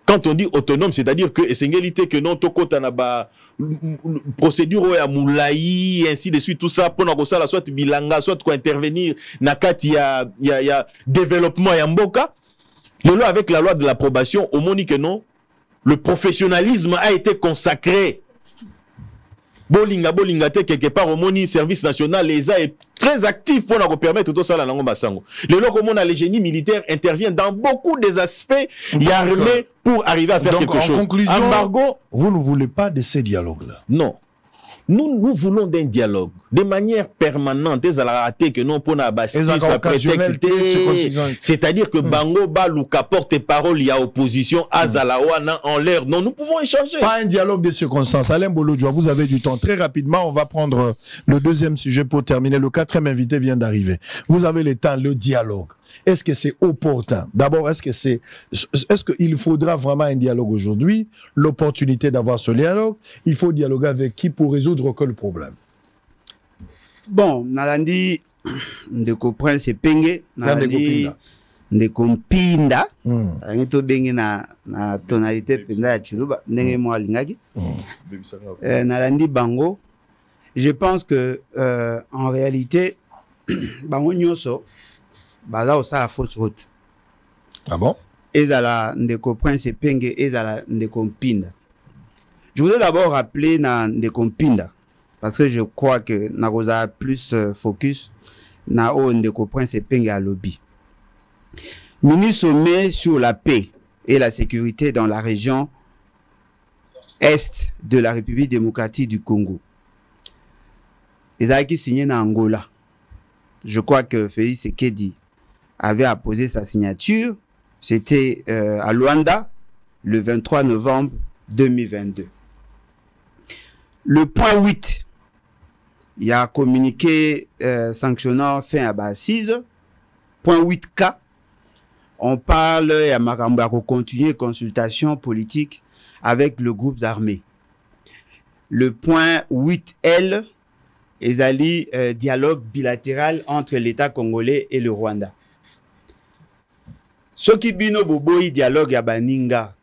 Quand on dit autonome, c'est-à-dire que Esengeli te que non toko tanaba procédure ya moulaï ainsi de suite tout ça pour na kosala soit bilanga soit quoi intervenir nakati ya développement ya mboka. Lelo avec la loi de l'approbation au moni que non, le professionnalisme a été consacré. Bolinga te quelque part au moni service national les a est très actif pour nous permettre tout ça là nango basango. Le loko mona les génies militaires interviennent dans beaucoup des aspects y armés pour arriver à faire quelque chose. En conclusion, embargo, vous ne voulez pas de ces dialogues là? Non. Nous voulons d'un dialogue de manière permanente. Que non pour c'est-à-dire que Bango Baluka porte-parole, il y a opposition, Azalawana en l'air. Non, nous pouvons échanger. Pas un dialogue de circonstances. Alain Bolodjoa, vous avez du temps. Très rapidement, on va prendre le deuxième sujet pour terminer. Le quatrième invité vient d'arriver. Vous avez le temps, le dialogue. Est-ce que c'est opportun? D'abord, est-ce qu'il faudra vraiment un dialogue aujourd'hui? L'opportunité d'avoir ce dialogue, il faut dialoguer avec qui pour résoudre que le problème? Bon, Nalandi, Ndeko Prince Penge, Nalandi, Ndeko Mpinda, Nalandi Bengi na tonalité Penda ya Chiluba, Ndenge Mwa Lingaki, Nalandi Bango. Je pense que, en réalité, Bango Nyoso, là où ça a fausse route. Ah bon? Ezala Ndeko Prince Penge, Ezala Ndeko Mpinda. Je voudrais d'abord rappeler Ndeko Mpinda, parce que je crois que Nagoza plus focus na o Ndeko Prince Penge à lobby. Mini sommet sur la paix et la sécurité dans la région est de la République démocratique du Congo. Ezala qui signé na Angola. Je crois que Félix Tshisekedi avait apposé sa signature. C'était à Luanda le 23 novembre 2022. Le point 8, il y a un communiqué sanctionnant fin à Bassise. Point 8K, on parle à Makamba pour continuer consultation politique avec le groupe d'armées. Le point 8L, ezali dialogue bilatéral entre l'État congolais et le Rwanda. Ce qui bino boboyi dialogue ya baninga,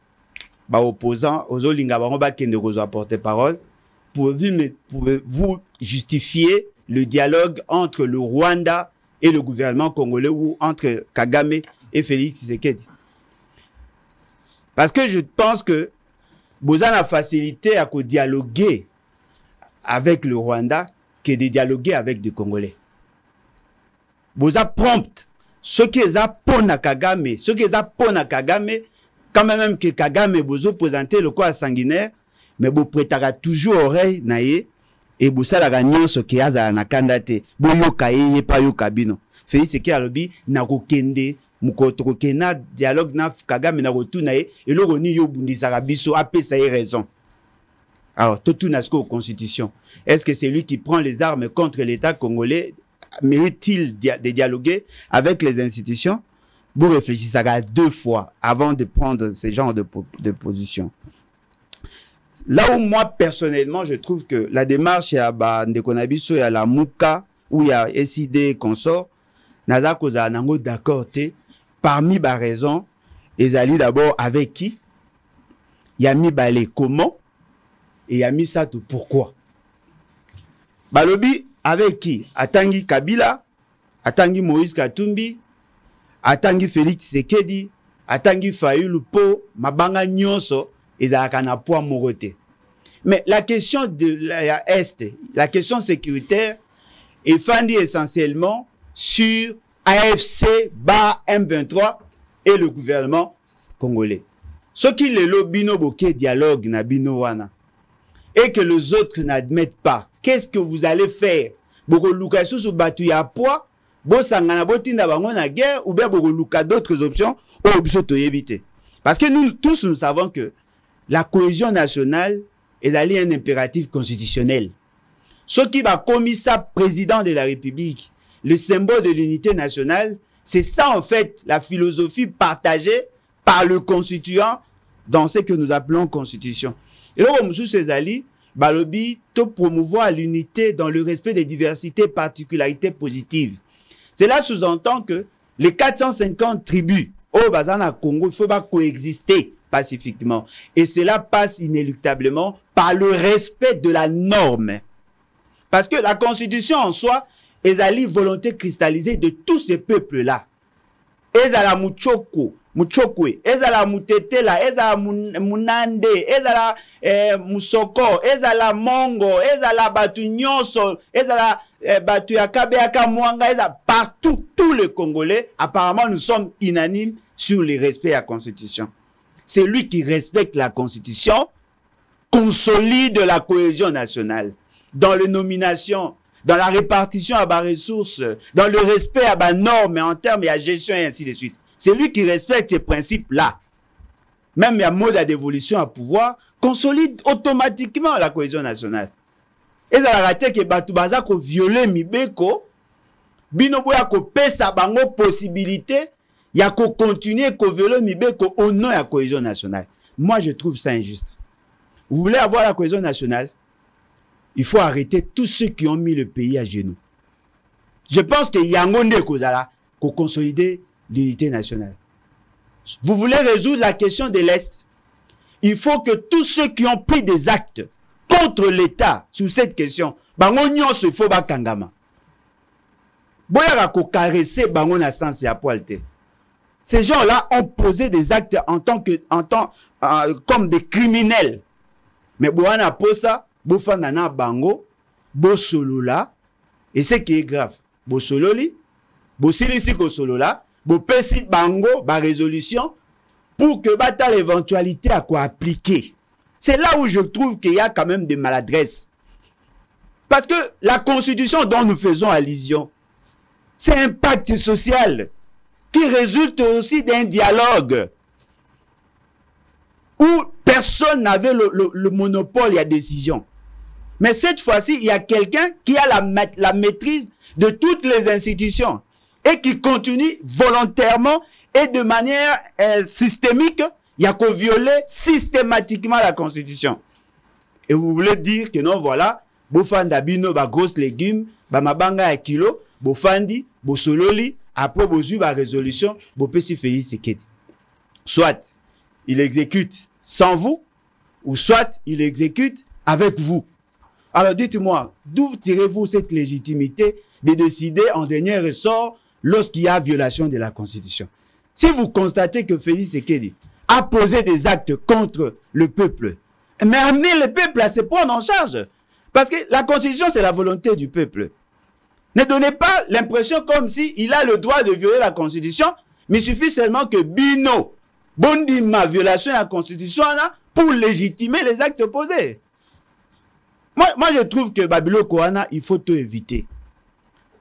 ba opposant, ozolinga bango ba kende kozo apporter parole, pouvez-vous justifier le dialogue entre le Rwanda et le gouvernement congolais ou entre Kagame et Félix Tshisekedi? Parce que je pense que vous avez la facilité à dialoguer avec le Rwanda que de dialoguer avec des Congolais. vous a prompt. Ce qui est à Pona Kagame, quand même que Kagame vous présenter le quoi sanguinaire, mais vous prêtera toujours oreille naïe et vous savez la gagnance ce qui a na kandate. Vous yokaye pas yokabino. Félix qui a lobby na kokende mukoto kena dialogue na Kagame na retourna et le roni yo bundisaka biso apé ça y raison. Alors tout n'a ce constitution. Est-ce que c'est lui qui prend les armes contre l'État congolais? Mérite-t-il de dialoguer avec les institutions? Vous réfléchissez à 2 fois avant de prendre ce genre de position. Là où moi, personnellement, je trouve que la démarche, il y a Ndekonabiso, il y a la Mouka, où il y a SID consort, Naza Koza Nango d'accord, parmi les raisons, ils allaient d'abord avec qui? Il y a mis les comment, et il y a mis ça tout pourquoi. Balobi, avec qui? Atangi Kabila, Atangi Moïse Katumbi, Atangi Félix Tshisekedi, Atangi Fayulu Po, Mabanga Nyonso, ils ont poids moroté. Mais la question de la question sécuritaire est fondée essentiellement sur AFC, M23 et le gouvernement congolais. Ce qui les lobino boké dialogue na bino wana et que les autres n'admettent pas. Qu'est-ce que vous allez faire? Boko luka sous batu ya poids, bo sangana botinda bango na guerre ou bien boko luka d'autres options ou biso to éviter. Parce que nous tous nous savons que la cohésion nationale est un impératif constitutionnel. Ce qui va commis ça président de la République, le symbole de l'unité nationale, c'est ça en fait la philosophie partagée par le constituant dans ce que nous appelons constitution. Et là, M. Césali, Balobi, to promouvoir l'unité dans le respect des diversités et particularités positives. Cela sous-entend que les 450 tribus au Bazana Congo, il faut pas coexister pacifiquement. Et cela passe inéluctablement par le respect de la norme. Parce que la constitution en soi est la volonté cristallisée de tous ces peuples-là. Ezala Muchoko, Muchokwe, Ezala Mutetela, Ezala Munande, Ezala Musoko, Ezala Mongo, Ezala Batu Nyonso, Ezala Batu Yakabe Yakamwanga, Ezala partout, tous les Congolais, apparemment nous sommes unanimes sur le respect à la Constitution. C'est lui qui respecte la Constitution, consolide la cohésion nationale, dans les nominations, dans la répartition à bas ressources, dans le respect à bas normes et en termes de la gestion et ainsi de suite. C'est lui qui respecte ces principes-là. Même il y a mode à dévolution à pouvoir, consolide automatiquement la cohésion nationale. Et ça la raté que Batoubaza ko violer Mibeko, binobo ya ko pesa bango possibilité, ya ko continuer ko violer Mibeko au nom de la cohésion nationale. Moi je trouve ça injuste. Vous voulez avoir la cohésion nationale? Il faut arrêter tous ceux qui ont mis le pays à genoux. Je pense qu'il y a un monde Kozala pour consolider l'unité nationale. Vous voulez résoudre la question de l'Est? Il faut que tous ceux qui ont pris des actes contre l'État sur cette question, bango se faut ba kangama. Boyara ko caresser bango na sens ya poilte. Ces gens-là ont posé des actes comme des criminels. Mais boana posa Bofanana bango, bo solola, et ce qui est grave, bo sololi, bo silisi ko solola, bo pesi bango, ba résolution, pour que bata l'éventualité à quoi appliquer. C'est là où je trouve qu'il y a quand même des maladresses. Parce que la constitution dont nous faisons allusion, c'est un pacte social qui résulte aussi d'un dialogue où personne n'avait le monopole et la décision. Mais cette fois-ci, il y a quelqu'un qui a la maîtrise de toutes les institutions et qui continue volontairement et de manière systémique, il y a qu'à violer systématiquement la Constitution. Et vous voulez dire que non, voilà, bofanda bino ba gros légumes, ba mabanga à kilo, bofandi, bosololi, après bozu ba résolution, bopesi Félix Tshisekedi. Soit il exécute sans vous, ou soit il exécute avec vous. Alors dites-moi, d'où tirez-vous cette légitimité de décider en dernier ressort lorsqu'il y a violation de la Constitution? Si vous constatez que Félix Tshisekedi a posé des actes contre le peuple, mais amenez le peuple à se prendre en charge. Parce que la Constitution, c'est la volonté du peuple. Ne donnez pas l'impression comme si il a le droit de violer la Constitution, mais il suffit seulement que Bino, Bondima, violation de la Constitution, là, pour légitimer les actes posés. Moi, je trouve que Babilo Kohana, il faut tout éviter.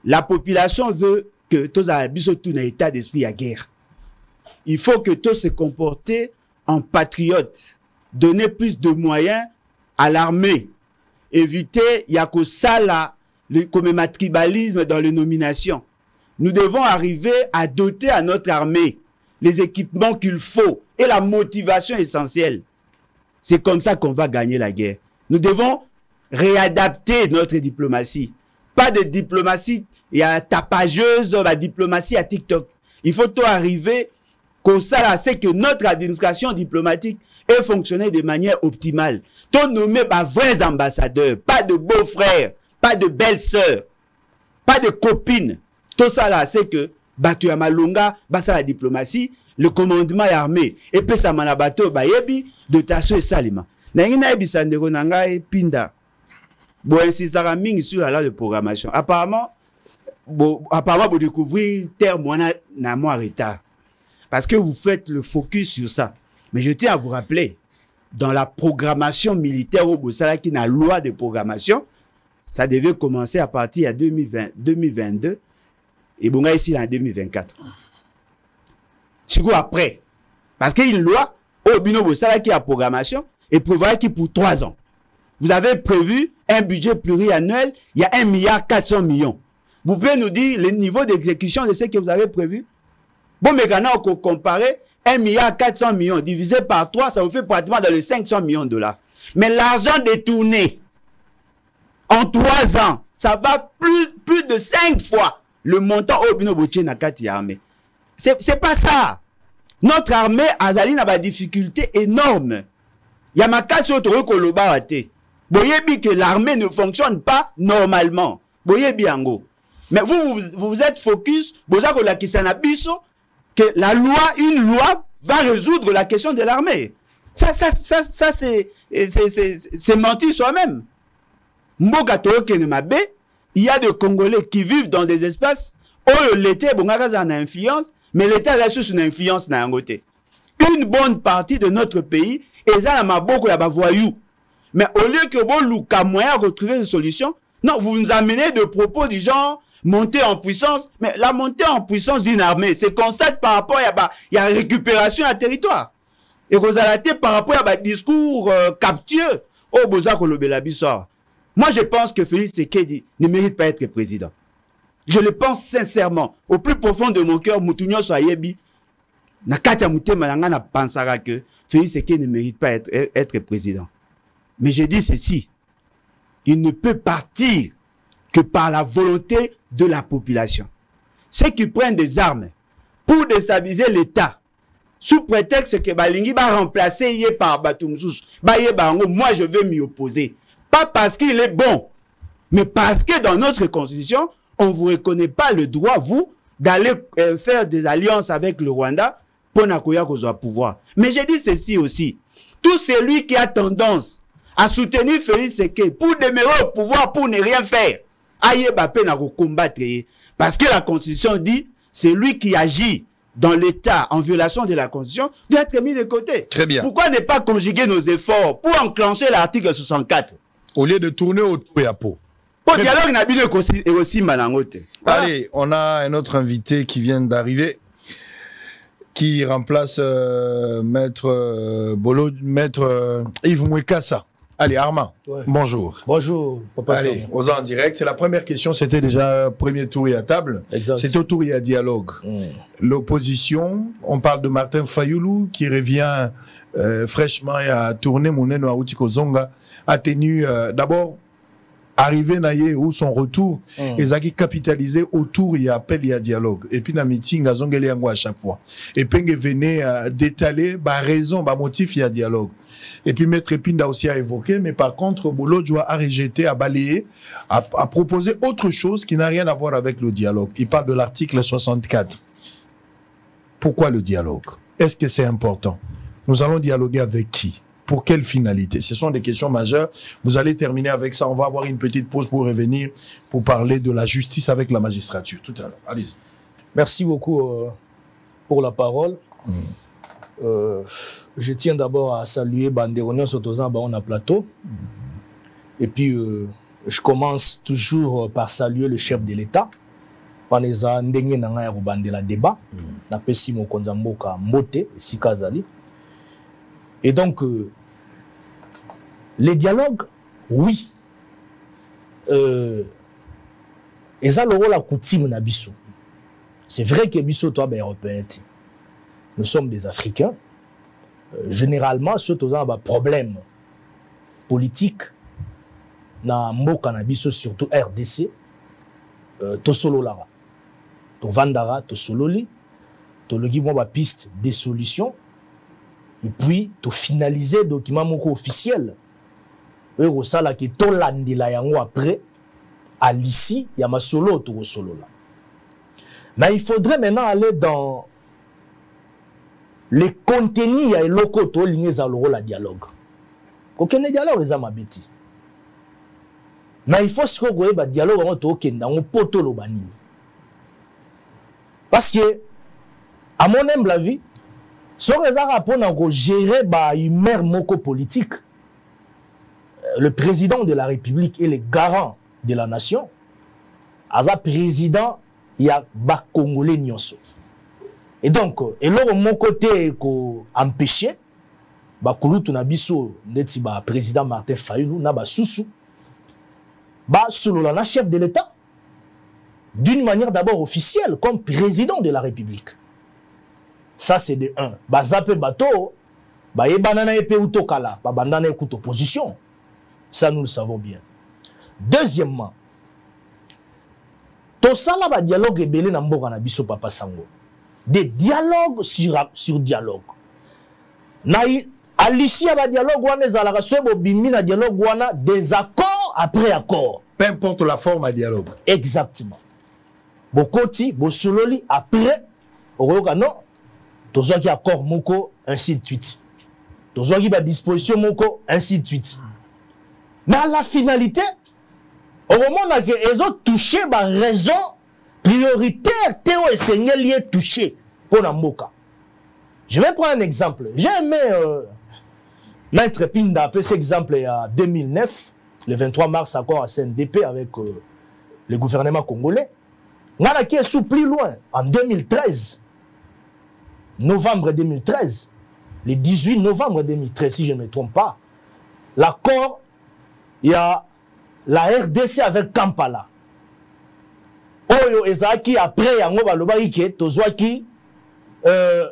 La population veut que tous abisso tout un état d'esprit à guerre. Il faut que tous se comportent en patriotes, donner plus de moyens à l'armée, éviter Yakosala, comme le tribalisme dans les nominations. Nous devons arriver à doter à notre armée les équipements qu'il faut et la motivation essentielle. C'est comme ça qu'on va gagner la guerre. Nous devons réadapter notre diplomatie. Pas de diplomatie tapageuse, la diplomatie à TikTok. Il faut tout arriver comme ça, c'est que notre administration diplomatique ait fonctionné de manière optimale. Tout nommer vrais ambassadeurs, pas de beaux-frères, pas de belles-sœurs, pas de copines. Tout ça là, c'est que Batu Amalonga, ça la diplomatie, le commandement est armé. Et puis ça m'a bateau, yebi, dotation et salima. N'a bisandero nanga et pinda. Bon, insistera ming sur la loi de programmation. Apparemment, vous découvrez terme na moins retard. Parce que vous faites le focus sur ça. Mais je tiens à vous rappeler, dans la programmation militaire au Bossala, qui n'a loi de programmation, ça devait commencer à partir de 2022 et bon, ici en 2024. C'est quoi après? Parce qu'il y a une loi au Bino Bossala qui a programmation et prévoit qui pour 3 ans. Vous avez prévu un budget pluriannuel, il y a 1,4 milliard. Vous pouvez nous dire le niveau d'exécution de ce que vous avez prévu? Bon, mais quand on compare 1,4 milliard divisé par 3, ça vous fait pratiquement dans les 500 millions de dollars. Mais l'argent détourné en 3 ans, ça va plus de 5 fois le montant au Bino Boché Nakati armée. C'est pas ça. Notre armée a des difficultés énormes. Il y a ma casse autre que le baraté. Vous voyez que l'armée ne fonctionne pas normalement. Vous voyez bien, mais vous êtes focus, vous avez la question que la loi, une loi, va résoudre la question de l'armée. Ça c'est mentir soi-même. Il y a des Congolais qui vivent dans des espaces où l'État a influence, mais l'État a sous une influence dans un côté. Une bonne partie de notre pays, et ça a beaucoup de voyous. Mais au lieu que vous moyen de retrouver une solution, non, vous nous amenez de propos du genre monter en puissance. Mais la montée en puissance d'une armée, c'est constate par rapport à la récupération à territoire. Et vous allez par rapport à discours captieux au Bozak Olobelabissor. Moi, je pense que Félix Tshisekedi ne mérite pas être président. Je le pense sincèrement. Au plus profond de mon cœur, Moutounio Soyebi, Nakatia Moutema Nangana pensera que Félix Tshisekedi ne mérite pas être président. Mais je dis ceci, il ne peut partir que par la volonté de la population. Ceux qui prennent des armes pour déstabiliser l'État, sous prétexte que Balingi va remplacer Yé par Batumsus, moi je veux m'y opposer. Pas parce qu'il est bon, mais parce que dans notre constitution, on ne vous reconnaît pas le droit, vous, d'aller faire des alliances avec le Rwanda pour n'accourir au pouvoir. Mais je dis ceci aussi, tout celui qui a tendance à soutenir Félix Tshisekedi pour demeurer au pouvoir, pour ne rien faire, aïe Bappé n'a pas combattre. Parce que la Constitution dit, c'est lui qui agit dans l'État en violation de la Constitution doit être mis de côté. Très bien. Pourquoi ne pas conjuguer nos efforts pour enclencher l'article 64 au lieu de tourner autour à peau? Dialogue n'a pas aussi malangote. Allez, on a un autre invité qui vient d'arriver, qui remplace Maître Yves Mwekassa. Allez, Armand, ouais. Bonjour. Bonjour, Papa. Allez, aux en direct. La première question, c'était déjà premier tour et à table. C'était au tour et à dialogue. L'opposition, on parle de Martin Fayoulou qui revient fraîchement et a tourné Mouneno Aoutiko Zonga, a tenu d'abord arrivé naïe ou son retour, et a capitalisé autour et appel et à dialogue. Et puis, dans le meeting, à Zongeli à chaque fois. Et puis, il venait d'étaler, raison, motif et à dialogue. Et puis, Maître Pinda aussi a évoqué, mais par contre, Bolodjoa a rejeté, a balayé, a proposé autre chose qui n'a rien à voir avec le dialogue. Il parle de l'article 64. Pourquoi le dialogue? Est-ce que c'est important? Nous allons dialoguer avec qui? pour quelle finalité? Ce sont des questions majeures. Vous allez terminer avec ça. On va avoir une petite pause pour revenir pour parler de la justice avec la magistrature tout à l'heure. Allez-y. Merci beaucoup pour la parole. Je tiens d'abord à saluer Banderonio Sotozan on a plateau. Et puis, je commence toujours par saluer le chef de l'État. Paneza ndenge nanga ya kubandela débat. Na pesi mo konzamboka mbote sikazali. Et donc, les dialogues, oui. Eza le rôle à coutume na biso. C'est vrai que biso toi ben européen. Nous sommes des Africains. Généralement, ceux qui ont des problèmes politiques, na mboka na biso surtout RDC, to solo lara, to vandara, to sololi, to logi mo ba piste des solutions, et puis to finaliser document moko officiel. Et ça là qui to landila yango après, à l'issue, il y a ma solo to solo là. Mais il faudrait maintenant aller dans les contenus et locaux to ligné za loro la dialogue. Aucun dialogue est ma bêtise. Mais il faut se regarder le dialogue entre les poto lo banini. Parce que, à mon humble avis, si on a gérer une mère moko politique, le président de la République est le garant de la nation. Aza président, il y a ba Congolais nyonso. Et donc, et là, mon côté, empêché, ba kulutu na biso, ndeti ba président Martin Fayulu, na ba sousou, bah, selon la chef de l'État, d'une manière d'abord officielle, comme président de la République. Ça, c'est de un. Bah, zappe bateau, bah, banana épée ou tokala, bah, bandana écoute opposition. Ça, nous le savons bien. Deuxièmement, tout ça là, bah, dialogue ébélé na mboka na biso papa sango. Des dialogues sur dialogue. À l'issue de dialogue, on a dialogue, on a des accords après accord. Peu importe la forme à dialogue. Exactement. Bokoti, Bosololi, après, on a non, tous qui accord moko, ainsi de suite. Tous qui a disposition moko, ainsi de suite. Mais à la finalité, au moment où ils ont touché ma raison prioritaire, Théo et Seigneur lié touché pour la moka. Je vais prendre un exemple. J'ai aimé Maître Pinda a fait cet exemple en 2009, le 23 mars, accord à CNDP avec le gouvernement congolais. Nana qui est sous plus loin, en 2013, novembre 2013, le 18 novembre 2013, si je ne me trompe pas, l'accord, il y a la RDC avec Kampala. Oyo ezaki après yango balobaki ke tozwaki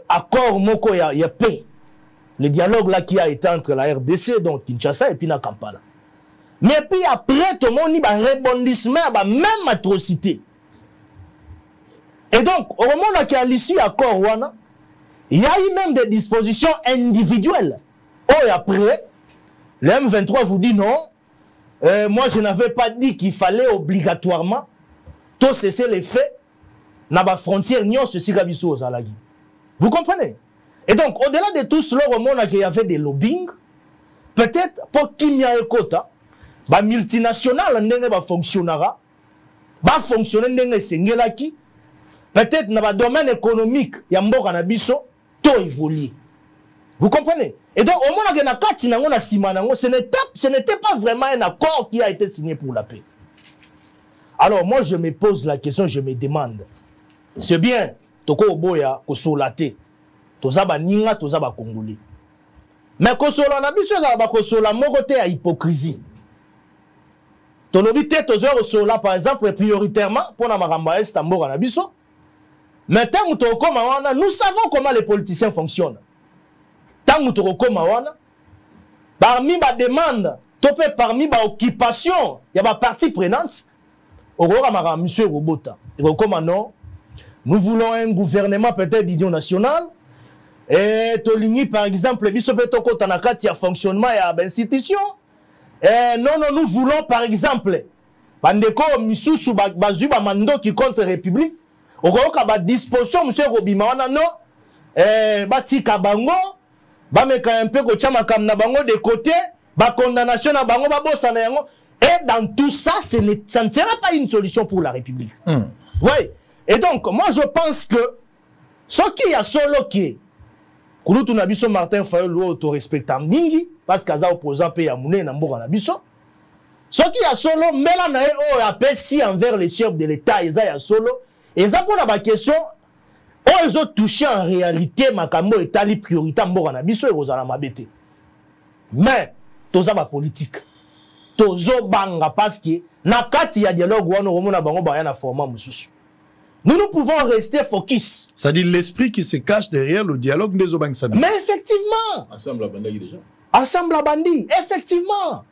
accord moko ya paix. Le dialogue là qui a été entre la RDC, donc Kinshasa, et puis na Kampala. Mais puis après, tout le monde a rebondissement, même atrocité. Et donc, au moment où il y a l'issue accord, il y a eu même des dispositions individuelles. Et après, le M23 vous dit non, moi je n'avais pas dit qu'il fallait obligatoirement tout cesser les faits dans la frontière, vous comprenez? Et donc, au-delà de tout cela, au moment où il y avait des lobbying, peut-être pour qu'il y ait un quota, les multinationales ne fonctionnera, va fonctionner peut-être dans le domaine économique, il y a un peu tout évolué. Vous comprenez? Et donc, au moment où il y a un ce n'était pas vraiment un accord qui a été signé pour la paix. Alors, moi, je me pose la question, je me demande, c'est bien, Toko Oboya, Kosolate, Tozaba Ninga, Tozaba Congolais. Mais Kosola Nabiso, Kosola Morote à hypocrisie. Tonobite, Tozola, par exemple, prioritairement, pour la Maramba Est, Tambora Nabiso. Mais tant que nous savons comment les politiciens fonctionnent. Tant que parmi les demandes, parmi les occupations, il y a des parties prenantes. Monsieur Robota, non, nous voulons un gouvernement peut-être d'union nationale. Et Toligny, par exemple, Bissopetoko Tanakati a fonctionnement et à l'institution. Non, nous voulons par exemple, Bandeko Misusu Bazuba Mando qui contre République. Au cas où disposition, monsieur Robima, non, Bati Kabango, ba meka un peu ko chama kam na bango de côté, ba condamnation na bango ba bossa na yango. Et dans tout ça, ça ne sera pas une solution pour la République. Oui. Et donc, moi, je pense que ce qui a solo qui Kouloutou Nabiso Martin Fayou auto-respectant Mingi, parce qu'il y a opposant P. Yamoune Namboura Nabiso. Ce qui a solo, Mélanae o appelle si envers les chefs de l'État, ils a solo. Et ça pour la question, ils ont touché en réalité Makambo et Tali priorité Mbora Nabiso et Rosana Mabete. Mais, tout ça va politique. Tozo banga parce que na kati ya dialogue wana romona bango ba yana format mususu. Nous pouvons rester focus. Ça dit l'esprit qui se cache derrière le dialogue des Obang Sabi. Mais effectivement. Ensemble à Bandi déjà. Ensemble à Bandi, effectivement.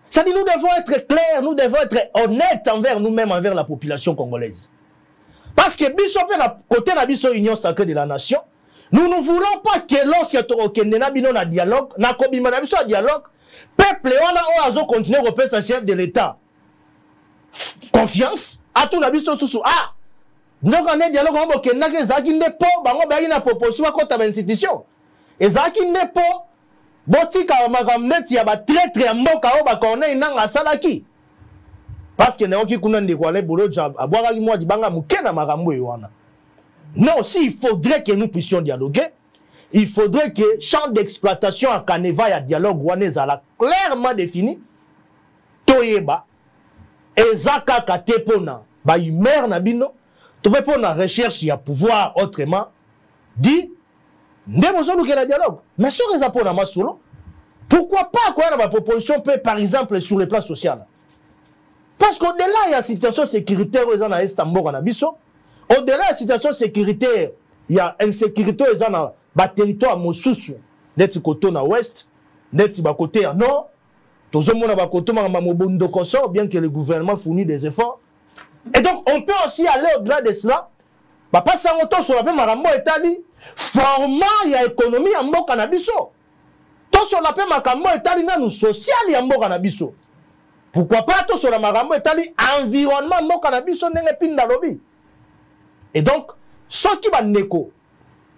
Ça dit nous devons être clairs, nous devons être honnêtes envers nous-mêmes, envers la population congolaise. Parce que biso pe na côté na biso union sacrée de la nation, nous ne voulons pas que lorsque to okende na bino na dialogue, na kobima na biso dialogue, peuple wana o azo continuer au sa chef de l'État confiance à tout nabiso susu ah donc on est dialogue on bokenda ke zaki ndepo bango ba ina proposition ko ta institution ezaki ndepo botika makamneti ya ba traître ya mboka o ba connaît nanga salaki parce que neoki kuna ndeko ale bolo job abwaka ki mwa dibanga mukena makambo wana non si il faudrait que nous puissions dialoguer. Il faudrait que le champ d'exploitation à Kaneva et dialogue ouanezala clairement défini. Toyeba, Ezaka Katepona, ba yumer nabino, tope pona recherche ya pouvoir autrement, dit, ndemozonu ke la dialogue. Mais sur les apports na solo, pourquoi pas quoi na ma proposition peut par exemple sur le plan social? Parce qu'au-delà il y a situation sécuritaire aux na Estambo na biso, au-delà de la situation sécuritaire, il y a insécurité aux na ba territoire mosusu neti koto na ouest neti ba côté ya nord tozomona ba koto ma mobondo koso bien que le gouvernement fournit des efforts et donc on peut aussi aller au-delà de cela ba passa ngoto sur la pe marambo etali format ya économie ya mboka na biso to sur la pe makambo etali na nous social ya mboka na biso pourquoi pas to sur la marambo etali environnement mboka na biso ndenge pinda lobi et donc ce qui va neko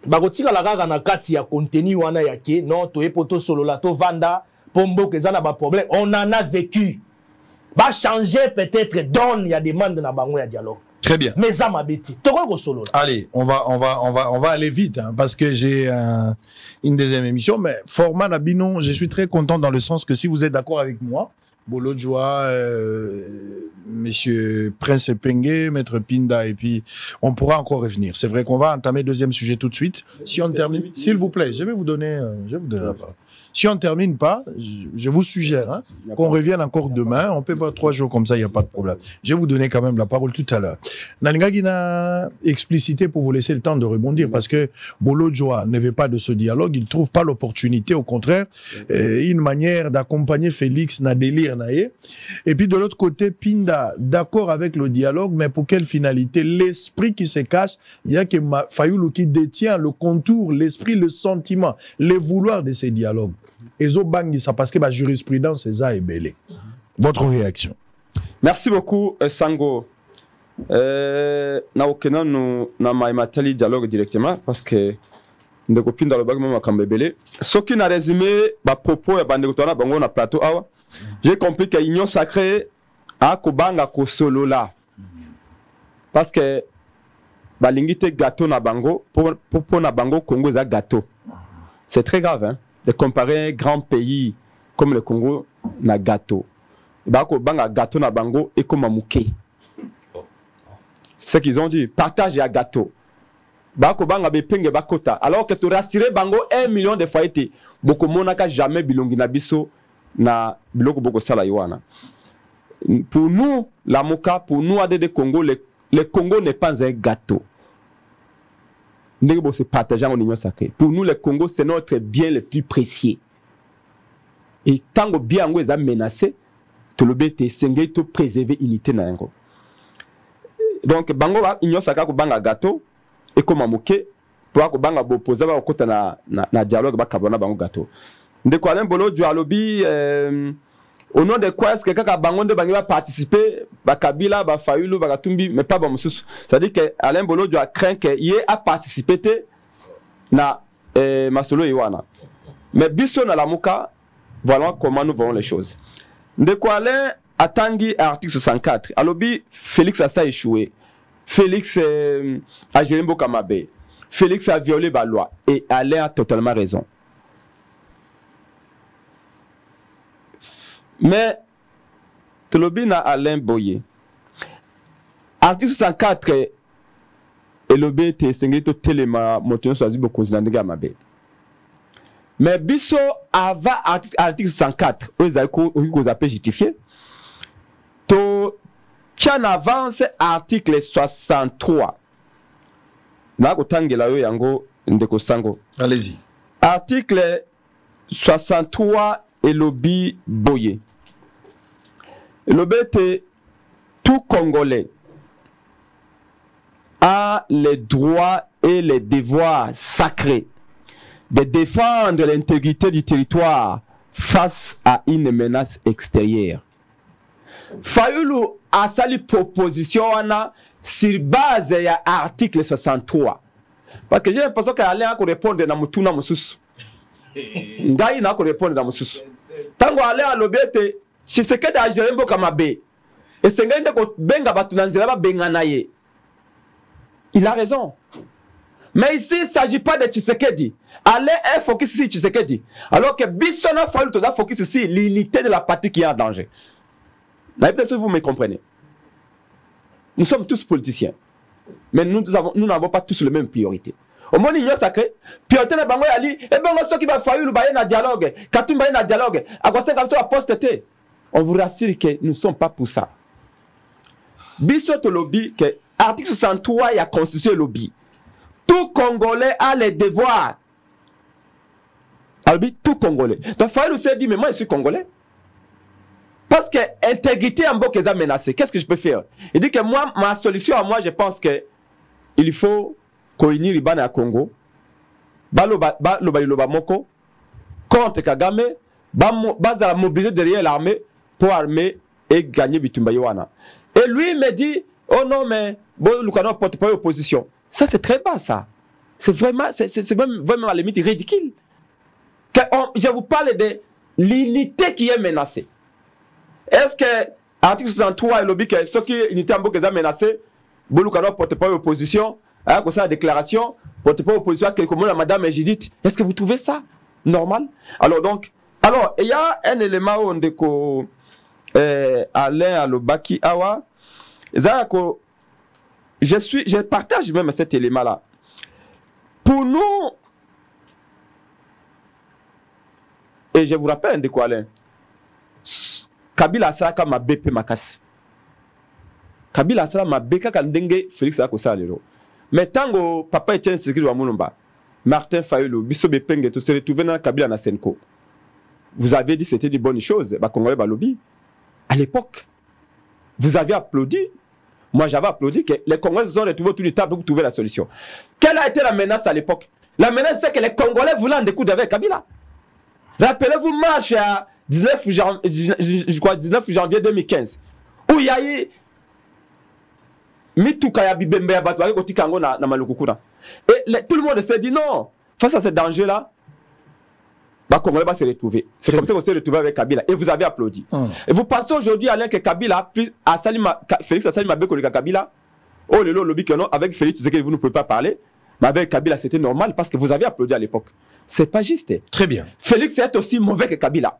bakotika la kaka na kati ya contenu wana yake non to epoto solo la to vanda pombo que ça n'a pas problème on en a vécu va changer peut-être donne il y a demande na bango ya dialogue très bien mais ça m'habite to solo allez on va aller vite hein, parce que j'ai une deuxième émission mais format Nabino je suis très content dans le sens que si vous êtes d'accord avec moi Bolo Joa, Monsieur Prince Pengue, Maître Pinda, et puis on pourra encore revenir. C'est vrai qu'on va entamer le deuxième sujet tout de suite. Si on termine, s'il vous plaît, je vais vous donner la parole. Si on ne termine pas, je vous suggère hein, qu'on revienne encore demain. On peut voir 3 jours comme ça, il n'y a pas de problème. Je vais vous donner quand même la parole tout à l'heure. Nalingagi n'a explicité pour vous laisser le temps de rebondir parce que Bolo Joa ne veut pas de ce dialogue. Il ne trouve pas l'opportunité. Au contraire, une manière d'accompagner Félix n'a délire. Et puis de l'autre côté, Pinda, d'accord avec le dialogue, mais pour quelle finalité? L'esprit qui se cache, il y a que Fayoulou qui détient le contour, l'esprit, le sentiment, le vouloir de ces dialogues. Et zo bangi ça parce que la jurisprudence est ça est belle. Votre réaction? Merci beaucoup Sango. Na okena no na maimatali dialogue directement parce que ndeko Pinda le bag mama kambebele. Ce qui n'a résumé ba propos ya bandeko tona bango na plateau awa. J'ai compris que l'union sacrée a kobanga ko solo là. Parce que balingite gâteau na bango pour na bango Congo za gâteau. C'est très grave hein de comparer un grand pays comme le Congo na gâteau. Ba ko banga gâteau na bango et comme mouké. C'est ce qu'ils ont dit, partage ya gâteau. Ba ko banga be penge bakota alors que tu rassurer bango 1 million de fois été beaucoup monaka jamais bilongi na biso na biloko boko sala yoana. Pour nous, la Moka, pour nous, ADD Congo, le Congo n'est pas un gâteau. Nous se partageons en union sacrée. Pour nous, le Congo, c'est notre bien le plus précieux. Et tant que bien on est menacé, tout le bien est sengé to préserver l'unité na yango. Donc, bango union sacrée ko banga gâteau et comme amoké pour ko banga bo poser ba ko na dialogue ba kabona bango gâteau. Ndeko Alain Bolo du alobi au nom de quoi est-ce que quelqu'un bangonde va participer ba Kabila ba Fayulu ba Katumbi mais pas ba mususu c'est-à-dire que Alain Bolo du a craint que il a participé na masolo iwana Mais biso na lamuka, voilà comment nous voyons les choses. De quoi Alain a tangi article 64. Alobi, Félix a ça échoué. Félix a géré Mbokamabe. Félix a violé la loi. Et Alain a totalement raison. Mais, Tolobi na Alain Boye. Article 64 et l'obé te sengito telema motion soazi beaucoup zinandega mabe. Mais biso avant article 104 vous avez justifié. To tiens avance article 63. Na kotangela yo yango ndeko sango. Allez-y. Article 63 et lobby boye. Lobé tout Congolais a les droits et les devoirs sacrés de défendre l'intégrité du territoire face à une menace extérieure. Fayulu a sali proposition sur base de l'article 63. Parce que j'ai l'impression qu'elle a répondre dans Mutuna Mususu. Ngai na répondre dans Mususu. Tango ale a lobete, Tshisekedi a géré Mbokamabe. Et c'est ngende ko benga batu na nzela ba bengana ye. Il a raison. Mais ici, il ne s'agit pas de Tshisekedi. Allez, un focus ici, Tshisekedi. Alors que Bissona Fayulu, tout ça focus ici, l'unité de la patrie qui est en danger. Peut-être que vous me comprenez. Nous sommes tous politiciens. Mais nous n'avons pas tous les mêmes priorités. Au moins, l'union sacrée, priorité de Bango Yali, et bien, ceux qui va Fayulu, il y a un dialogue. Katumba, il y a un dialogue. À quoi c'est comme ça, poste-t. On vous rassure que nous ne sommes pas pour ça. Bissot lobby, que article 63, il y a constitué le lobby. Tout Congolais a les devoirs. Alors, tout Congolais. Donc, Fayulu s'est dit, mais moi, je suis Congolais. Parce que l'intégrité en Mbok est menacée. Qu'est-ce que je peux faire? Il dit que moi, ma solution à moi, je pense que il faut qu'on unisse Ribana à Congo. Loba Moko. Contre Kagame. Baza mobiliser derrière l'armée pour armer et gagner Bitumba Yohana. Et lui me dit, oh non, mais bon, nous ne porte pas opposition. Ça, c'est très bas, ça. C'est vraiment à la limite ridicule. Je vous parle de l'unité qui est menacée. Est-ce que l'article 63 est lobby que ceux qui unité en Mbok est menacée, Bolukano porte pas opposition, comme ça la déclaration, porte pas opposition à quelque chose, Madame Judith. Est-ce que vous trouvez ça normal? Alors donc, il y a un élément où on déco Alain Alobaki Awa. Je partage même cet élément-là. Pour nous, et je vous rappelle de quoi Alain, Kabila Asaka ma BP Makasi. Kabila Asaka ma beka kandenge Félix Akosalero. Mais tango papa Etienne Tshisekedi wa Mulumba, Martin Fayulu, Biso Bepenge, tout se retrouver dans Kabila na Senko. Vous avez dit que c'était des bonnes choses, bah Congolais Balobi. À l'époque, vous avez applaudi. Moi, j'avais applaudi que les Congolais se sont retrouvés autour du table pour trouver la solution. Quelle a été la menace à l'époque? La menace, c'est que les Congolais voulaient en découdre avec Kabila. Rappelez-vous, marche à 19 janvier 2015, où il y a eu Mituka ya Bibembe ya Batouari Kotikango na Malukukuna. Et tout le monde s'est dit non, face à ce danger-là, bah, Congolais va se retrouver. C'est comme ça qu'on s'est retrouvé avec Kabila. Et vous avez applaudi. Et vous pensez aujourd'hui, Alain, que Kabila, Félix a sali Mabeko avec Kabila, oh le lobby que non, avec Félix, c'est que vous ne pouvez pas parler, mais avec Kabila, c'était normal parce que vous avez applaudi à l'époque. C'est pas juste. Très bien. Félix est aussi mauvais que Kabila.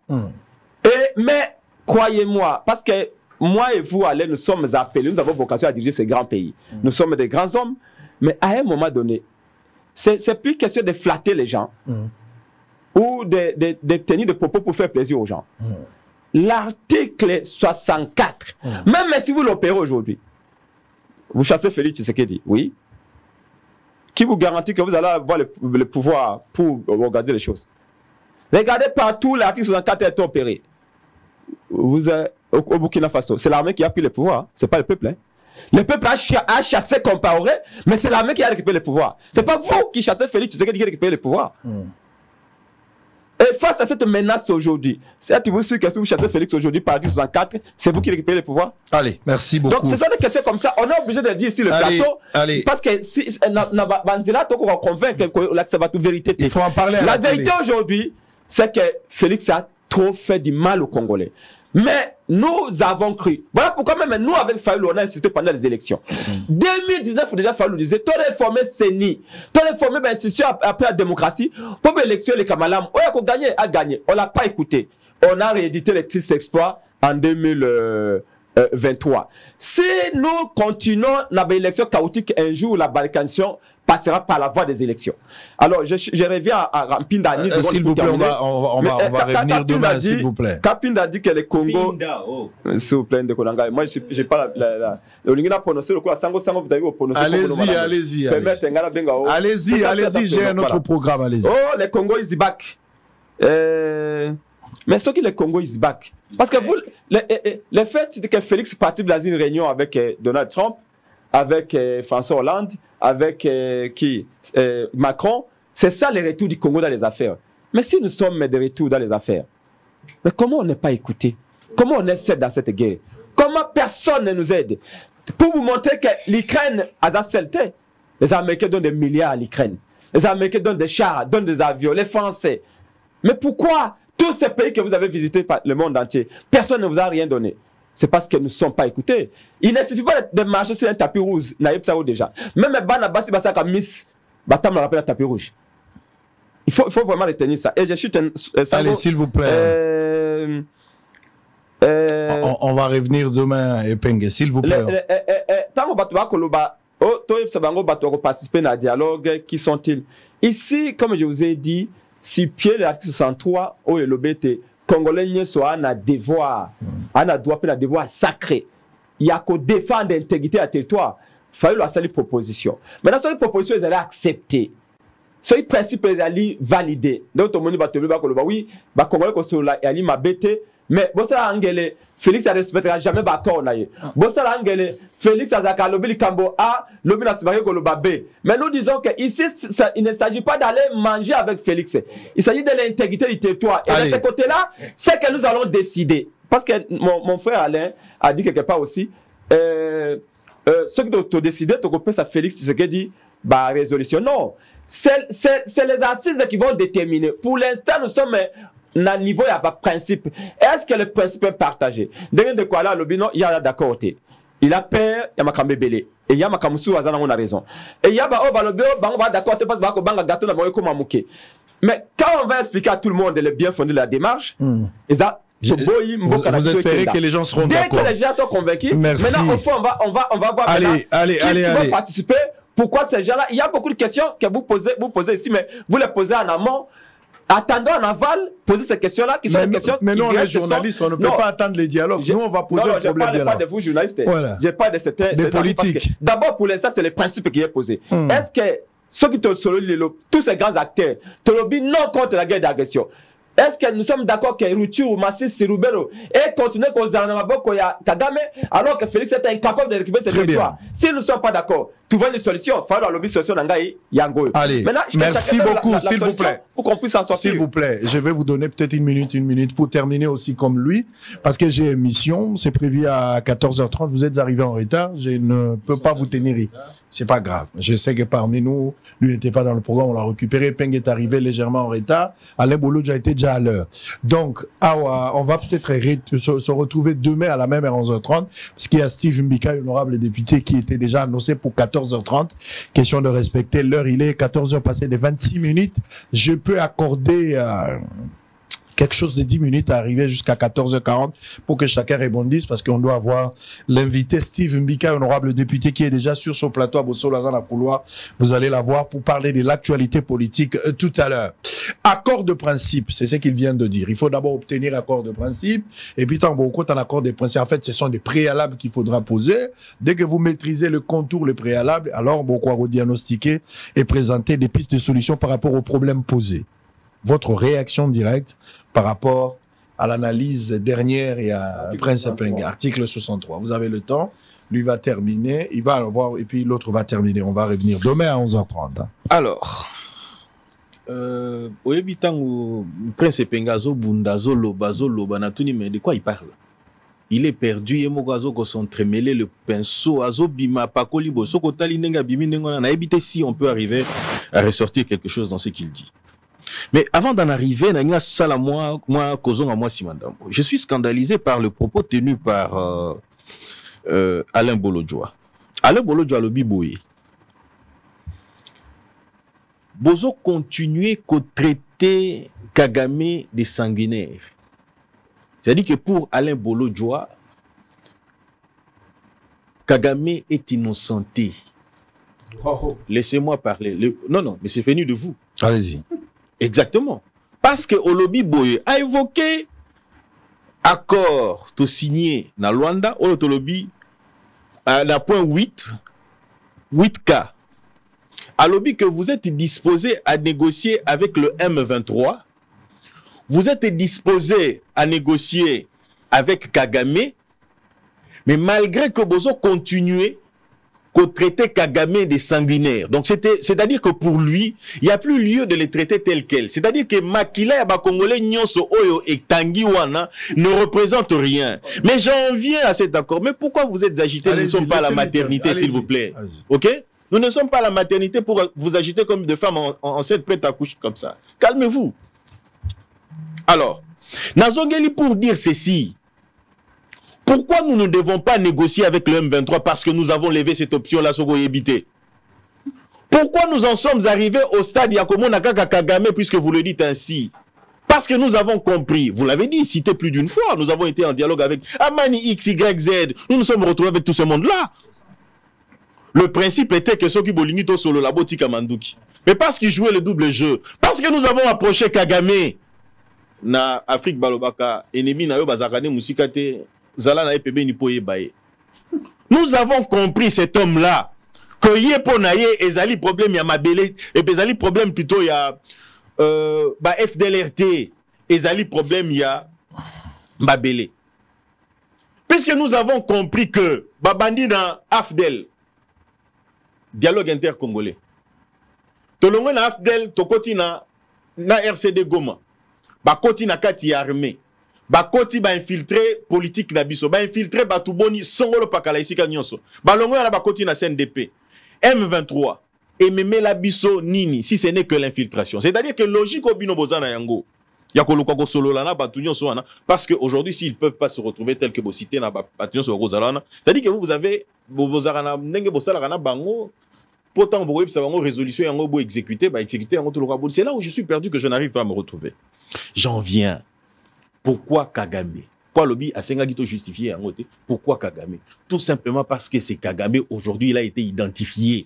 Mais, croyez-moi, parce que moi et vous, Alain, nous sommes appelés, nous avons vocation à diriger ces grands pays. Nous sommes des grands hommes, mais à un moment donné, c'est plus question de flatter les gens. Ou de tenir des propos pour faire plaisir aux gens. L'article 64, même si vous l'opérez aujourd'hui, vous chassez Félix Tshisekedi, oui, qui vous garantit que vous allez avoir le pouvoir pour regarder les choses. Regardez partout, l'article 64 est opéré. Vous êtes au Burkina Faso, c'est l'armée qui a pris le pouvoir, c'est pas le peuple. Le peuple a chassé Compaoré, mais c'est l'armée qui a récupéré le pouvoir. C'est pas vous qui chassez Félix Tshisekedi qui a récupéré le pouvoir. Et face à cette menace aujourd'hui, êtes-vous sûr que si vous chassez Félix aujourd'hui par 64, c'est vous qui récupérez le pouvoir? Allez, merci beaucoup. Donc, ce sont des questions comme ça. On est obligé de dire ici le plateau. Parce que si Banzela, on va convaincre que c'est la vérité. Il faut en parler. La vérité aujourd'hui, c'est que Félix a trop fait du mal aux Congolais. Mais nous avons cru. Voilà pourquoi même nous, avec Fayulu, on a insisté pendant les élections. 2019, déjà, Fayulu disait, tu as réformé CENI, tu as réformé l'institution après la démocratie, pour l'élection, les Kamalam, on a gagné, a gagné. On ne l'a pas écouté. On a réédité les tristes exploits en 2023. Si nous continuons dans l'élection chaotique, un jour, la balkanisation passera par la voie des élections. Alors, je reviens à Mpinda. S'il vous plaît, on va revenir demain, s'il vous plaît. Kapinda a dit que le Congo... S'il vous plaît, Ndekolanga. Moi, je n'ai pas la... Allez-y. Allez-y, j'ai un autre programme, allez-y. Oh, le Congo is back. Mais ce qui le Congo is back. Parce que vous, le fait que Félix participe dans une réunion avec Donald Trump, avec François Hollande, avec Macron, c'est ça le retour du Congo dans les affaires. Mais si nous sommes de retour dans les affaires, mais comment on n'est pas écouté? Comment on est seul dans cette guerre? Comment personne ne nous aide? Pour vous montrer que l'Ukraine a sa saleté, les Américains donnent des milliards à l'Ukraine. Les Américains donnent des chars, donnent des avions, les Français. Mais pourquoi tous ces pays que vous avez visités par le monde entier, personne ne vous a rien donné? C'est parce que nous ne sommes pas écoutés. Il ne suffit pas de marcher sur un tapis rouge. Déjà. Même Bana Bassi Bassaka Miss, Batam le rappelle un tapis rouge. Il faut vraiment retenir ça. Et je suis allez, s'il vous plaît. On va revenir demain, Epenge, s'il vous plaît. Tant que participer à un dialogue, qui sont-ils? Ici, comme je vous ai dit, si Pierre l'article 63, ou le BT, Congolais soit un devoir, un devoir sacré. Il y a qu'à défendre l'intégrité du territoire. Il fallait leur saluer proposition. Maintenant, ces propositions, elles allaient accepter. Ces principes, elles allaient valider. Donc, tout le monde va te dire, oui, Congolais, ils m'a bêté. Mais, bon, ça, Angele, Félix ne respectera jamais d'accord. Bon, ça, Angele, Félix a zaka lobi likambo A, lobi na sibake koloba B. Mais nous disons que ici, il ne s'agit pas d'aller manger avec Félix. Il s'agit de l'intégrité du territoire. Et de ce côté-là, c'est que nous allons décider. Parce que mon frère Alain a dit quelque part aussi, ceux qui doivent décider, tu peux ça Félix, tu sais qu'il dit, bah, résolution. Non. C'est les assises qui vont déterminer. Pour l'instant, nous sommes à niveau, il n'y a pas de principe. Est-ce que le principe est partagé? Derrière de quoi là, il y a d'accord. Il a peur, il y a ma belé. Et il y a ma kamoussou, on a raison. Et il y a on va d'accord, parce que banga gâteau, mais quand on va expliquer à tout le monde le bien fondé de la démarche, vous espérez que les gens seront d'accord. Dès que les gens sont convaincus, maintenant au fond, on va voir qui vont participer. Pourquoi ces gens-là? Il y a beaucoup de questions que vous posez ici, mais vous les posez en amont. Attendons en aval, poser ces questions-là qui sont des questions. Mais nous, on est journalistes, on ne peut pas attendre les dialogues. Nous, on va poser le problème. Je ne parle pas de vous, journalistes. Voilà. Je parle de certains. Des politiques. D'abord, pour l'instant, c'est le principe qui est posé. Est-ce que ceux qui tous ces grands acteurs, non contre la guerre d'agression? Est-ce que nous sommes d'accord que Ruchuru, Massis, Sirubero et continuer qu'on Kagame alors que Félix est incapable de récupérer ses territoires? Si nous ne sommes pas d'accord, trouver une solution. Il faut lobby solution Nangaï Yango. Allez, merci beaucoup, s'il vous plaît. Pour qu'on puisse en sortir. S'il vous plaît, je vais vous donner peut-être une minute pour terminer aussi comme lui, parce que j'ai une mission, c'est prévu à 14h30. Vous êtes arrivé en retard, je ne peux pas vous tenir. C'est pas grave. Je sais que parmi nous, lui n'était pas dans le programme, on l'a récupéré. Peng est arrivé légèrement en retard. Alain Bolo a été déjà à l'heure. Donc, on va peut-être se retrouver demain à la même heure 11h30, parce qu'il y a Steve Mbika, honorable député, qui était déjà annoncé pour 14h30. Question de respecter l'heure. Il est 14h passé de 26 minutes. Je peux accorder quelque chose de 10 minutes à arriver jusqu'à 14h40 pour que chacun rebondisse, parce qu'on doit avoir l'invité Steve Mbika, honorable député, qui est déjà sur son plateau à Bosso-Lazare couloir. Vous allez la voir pour parler de l'actualité politique tout à l'heure. Accord de principe, c'est ce qu'il vient de dire. Il faut d'abord obtenir accord de principe, et puis tant beaucoup en accord de principe, en fait, ce sont des préalables qu'il faudra poser. Dès que vous maîtrisez le contour, le préalable, alors beaucoup à rediagnostiquer et présenter des pistes de solutions par rapport aux problèmes posés. Votre réaction directe par rapport à l'analyse dernière et à Prince Epeng, article 63. Vous avez le temps, lui va terminer, il va le voir, et puis l'autre va terminer. On va revenir demain à 11h30. Alors, Prince Epeng azo bundazo lobazo lobanatuni, mais de quoi il parle? Il est perdu, il est s'entremêler le pinceau, azo bima pakolibo, soko tali nenga bimi nenga na ebite si on peut arriver à ressortir quelque chose dans ce qu'il dit. Mais avant d'en arriver, je suis scandalisé par le propos tenu par Alain Bolodjoa. Alain Bolodjoa le biboye. Bozo continuer qu'au traiter Kagame des sanguinaires. C'est-à-dire que pour Alain Bolodjoa, Kagame est innocenté. Laissez-moi parler. Non, mais c'est venu de vous. Allez-y. Exactement. Parce que Olobi Boye a évoqué accord to signé na Luanda, Olobi à la point 8K. Alobi que vous êtes disposé à négocier avec le M23. Vous êtes disposé à négocier avec Kagame. Mais malgré que Bozo continuait qu'au traiter Kagame des sanguinaires. Donc c'est-à-dire que pour lui, il n'y a plus lieu de les traiter tels quels. C'est-à-dire que Makila et Congolais Nyonso Oyo et Tangiwana ne représentent rien. Mais j'en viens à cet accord. Mais pourquoi vous êtes agité? Nous ne sommes pas à la maternité, s'il vous plaît. Ok? Nous ne sommes pas à la maternité pour vous agiter comme des femmes enceintes prêtes à coucher comme ça. Calmez-vous. Alors, Nazongeli pour dire ceci. Pourquoi nous ne devons pas négocier avec le M23? Parce que nous avons levé cette option-là sur Goyebité. Pourquoi nous en sommes arrivés au stade Yakomo Nakaka Kagame, puisque vous le dites ainsi? Parce que nous avons compris, vous l'avez dit, cité plus d'une fois, nous avons été en dialogue avec Amani X, Y, Z, nous nous sommes retrouvés avec tout ce monde-là. Le principe était que ceux qui bolingito solo la botika manduki. Mais parce qu'ils jouaient le double jeu, parce que nous avons approché Kagame, na Afrique Balobaka, ennemi na yo bazakane musikate, zala na EPB ni poye baye. Nous avons compris cet homme-là, que yé po na yé, ezali problème ya mabele, et ezali problème plutôt ya FDLRT, ezali problème ya mabele. Puisque nous avons compris que babandi na AFDEL, dialogue intercongolais. Tolongo na AFDEL, tokoti na RCD Goma. Bakoti na kati armée. Bakoti ba infiltré politique na biso. Ba infiltré batuboni songolo pakala isika nyonso. Balongo na bakoti na CNDP. M23. Et meme la biso nini si ce n'est que l'infiltration. C'est-à-dire que logique au bino bozana yango. Yakoluka ko solo lana batu nyonso wana parce que aujourd'hui s'ils peuvent pas se retrouver tel que cité na batu nyonso rozalana. C'est-à-dire que vous avez bozarana ndenge bosala kana bango. Pourtant, vous voyez, ça va résolution et on va exécuter, c'est là où je suis perdu que je n'arrive pas à me retrouver. J'en viens. Pourquoi Kagame? Pourquoi Lobby a Sengagito justifié en côté? Pourquoi Kagame? Tout simplement parce que c'est Kagame. Aujourd'hui, il a été identifié.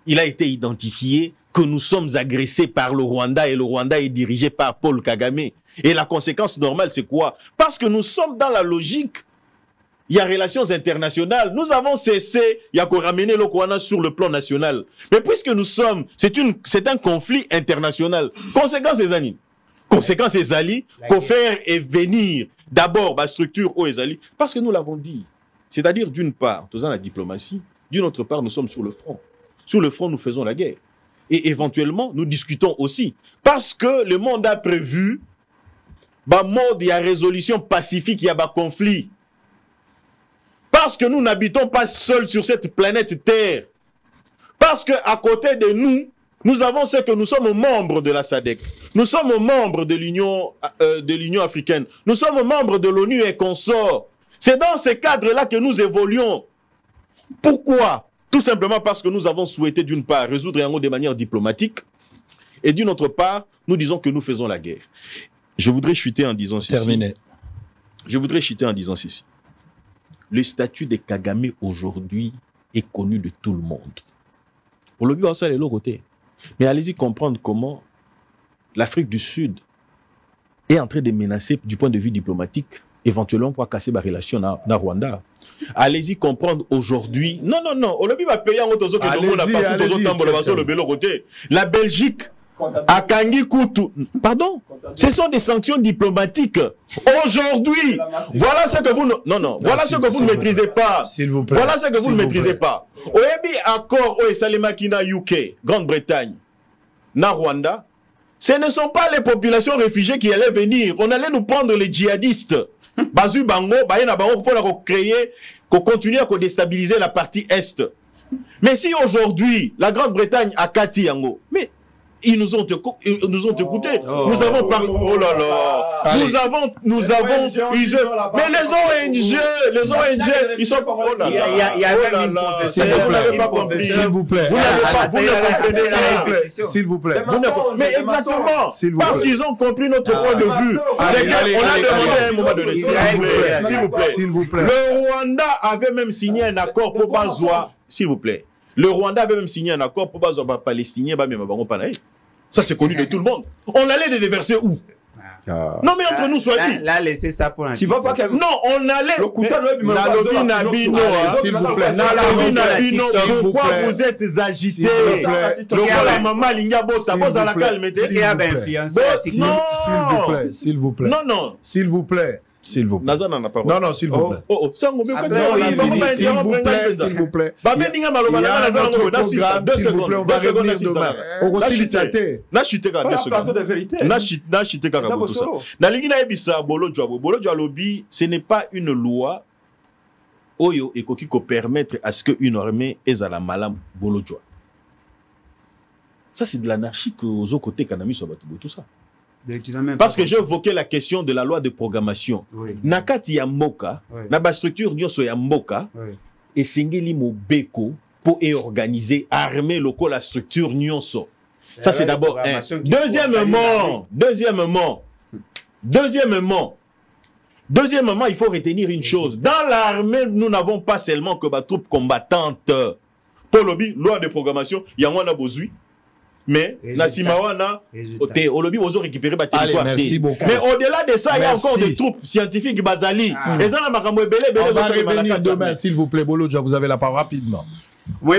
Il a été identifié que nous sommes agressés par le Rwanda et le Rwanda est dirigé par Paul Kagame. Et la conséquence normale, c'est quoi? Parce que nous sommes dans la logique. Il y a relations internationales. Nous avons cessé, il y a qu'à ramener le Kouana sur le plan national. Mais puisque nous sommes, c'est un conflit international. Conséquence des années. Conséquence des alliés, qu'au faire et venir d'abord la structure aux alliés. Parce que nous l'avons dit. C'est-à-dire d'une part, nous avons la diplomatie, d'une autre part, nous sommes sur le front. Sur le front, nous faisons la guerre. Et éventuellement, nous discutons aussi. Parce que le monde a prévu, mode, il y a résolution pacifique, il y a conflit. Parce que nous n'habitons pas seuls sur cette planète Terre. Parce qu'à côté de nous, nous avons ce que nous sommes membres de la SADC. Nous sommes membres de l'Union africaine. Nous sommes membres de l'ONU et consorts. C'est dans ces cadres-là que nous évoluons. Pourquoi? Tout simplement parce que nous avons souhaité d'une part résoudre un mot de manière diplomatique et d'une autre part, nous disons que nous faisons la guerre. Je voudrais chuter en disant ceci. Terminé. Je voudrais chuter en disant ceci. Le statut de Kagame aujourd'hui est connu de tout le monde. On le voit ça de l'autre côté. Mais allez-y comprendre comment l'Afrique du Sud est en train de menacer du point de vue diplomatique, éventuellement pour casser ma relation na Rwanda. Allez-y comprendre aujourd'hui. Non. On le va payer en autre côté. La Belgique. À Kangi Koutou. Pardon? Ce sont des sanctions diplomatiques. Aujourd'hui, voilà ce que vous voilà ce que vous ne maîtrisez pas. S'il vous plaît. Voilà ce que vous ne maîtrisez pas. Oyebi accord Salemaki UK, Grande-Bretagne, na Rwanda. Ce ne sont pas les populations réfugiées qui allaient venir. On allait nous prendre les djihadistes. Bazu Bango, Bayena Bango pour créer, pour continuer à déstabiliser la partie est. Mais si aujourd'hui, la Grande-Bretagne a Kati Yango, mais Ils nous ont écoutés. Nous avons parlé. Oh là là. Nous avons usé. Mais les ONG, ils sont comme. Oh là là. Il y a même une profession. S'il vous plaît. Vous n'avez pas compris. S'il vous plaît. Mais exactement. Parce qu'ils ont compris notre point de vue. C'est qu'on a demandé à un moment donné. S'il vous plaît. Le Rwanda avait même signé un accord pour Bazoua. S'il vous plaît. Le Rwanda avait même signé un accord pour Bazoua Palestinien. Ça, c'est connu de tout le monde. On allait les déverser où? Non, mais entre nous, soit dit. Là, laissez ça pour un. Tu vas pas qu'elle. Non, on allait. Le Nabino, s'il vous plaît. Nabino, pourquoi vous êtes agité? La maman Lingabo, ça pose à la calme. S'il vous plaît. Non. S'il vous plaît. S'il vous plaît. Nazan n'en a pas. Non, s'il vous plaît. S'il vous plaît. S'il vous plaît. Il y a notre programme, s'il vous plaît, on va revenir demain. Ce n'est pas une loi oyo ekoki ko permettre à ce que une armée ait à la malam bolodjoa. Ça c'est de l'anarchie que aux autres côtés kanami soit tout ça. Parce que j'ai évoqué la question de la loi de programmation. Nakati ya mboka, na ba structure nyonso ya mboka, et singeli mobeko pour organiser armée locale la structure nyonso. Ça c'est d'abord un. Deuxièmement, il faut retenir une chose. Dans l'armée, nous n'avons pas seulement que des troupes combattantes. Pour lobby, loi de programmation, il y a un besoin. Mais, Nasimawana, Olobi, vous récupéré ma territoire. Mais au-delà de ça, il y a encore des troupes scientifiques Bazali. On va revenir demain, s'il vous plaît, Bolodjoa, vous avez la parole rapidement. Oui,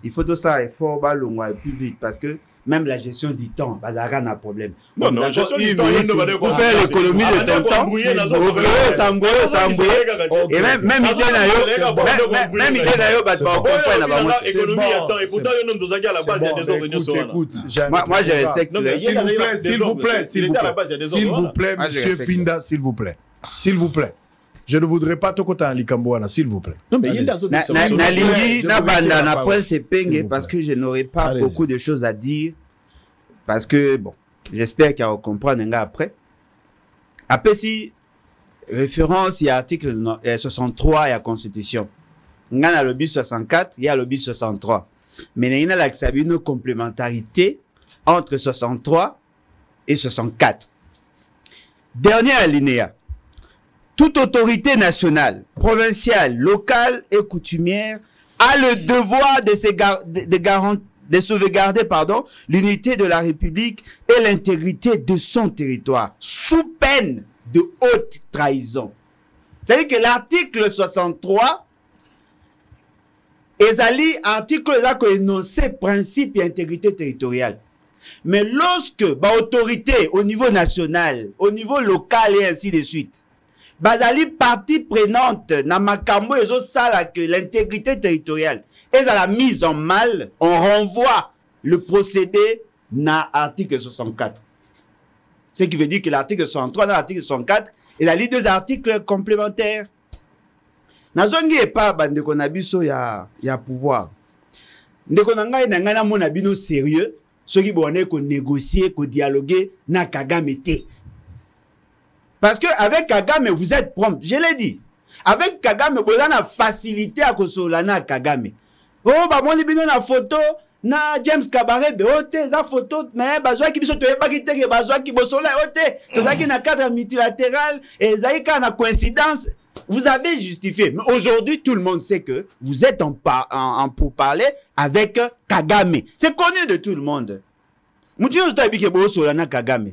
il faut tout ça, il faut aller plus vite parce que même la gestion du temps, Bazara n'a problème. Non, gestion du temps, pour faire l'économie de ton temps, et même idée d'ailleurs, moi je respecte. S'il vous plaît, monsieur Pinda, s'il vous plaît. S'il vous plaît. Je ne voudrais pas tout côté en Likambouana, s'il vous plaît. Parce que je n'aurai pas beaucoup de choses à dire. Parce que, bon, j'espère qu'il y a comprendre après. Après, si référence, il y a article 63, il y a Constitution. Il y a le 64, il y a le 63. Mais il y a une complémentarité entre 63 et 64. Dernier alinéa. Toute autorité nationale, provinciale, locale et coutumière a le devoir de sauvegarder l'unité de la République et l'intégrité de son territoire, sous peine de haute trahison. C'est-à-dire que l'article 63 est article qui énonce principe et intégrité territoriale. Mais lorsque l'autorité au niveau national, au niveau local et ainsi de suite, Bazali partie prenante na makambo ezo sala que l'intégrité territoriale et à la mise en mal, on renvoie le procédé na article 64. Ce qui veut dire que l'article 63 dans l'article 64 il a les deux articles complémentaires. Nazongi e pas bande ko na biso ya pouvoir. Ndeko na ngai na mona bino sérieux, ceux qui bonne ko négocier, ko dialoguer na Kagame te. Parce que avec Kagame, vous êtes prompt. Je l'ai dit. Avec Kagame, vous avez la facilité à consoler Kagame. Oh, bah, moi, j'ai une photo, na James Kabaré, la photo, mais, besoin qui sont pas qui besoin qui bossent là, tout ça qui n'a cadre multilatéral, et ça y a coïncidence. Vous avez justifié. Mais aujourd'hui, tout le monde sait que vous êtes en pourparler avec Kagame. C'est connu de tout le monde. Moutiou, je t'ai dit que vous solana Kagame.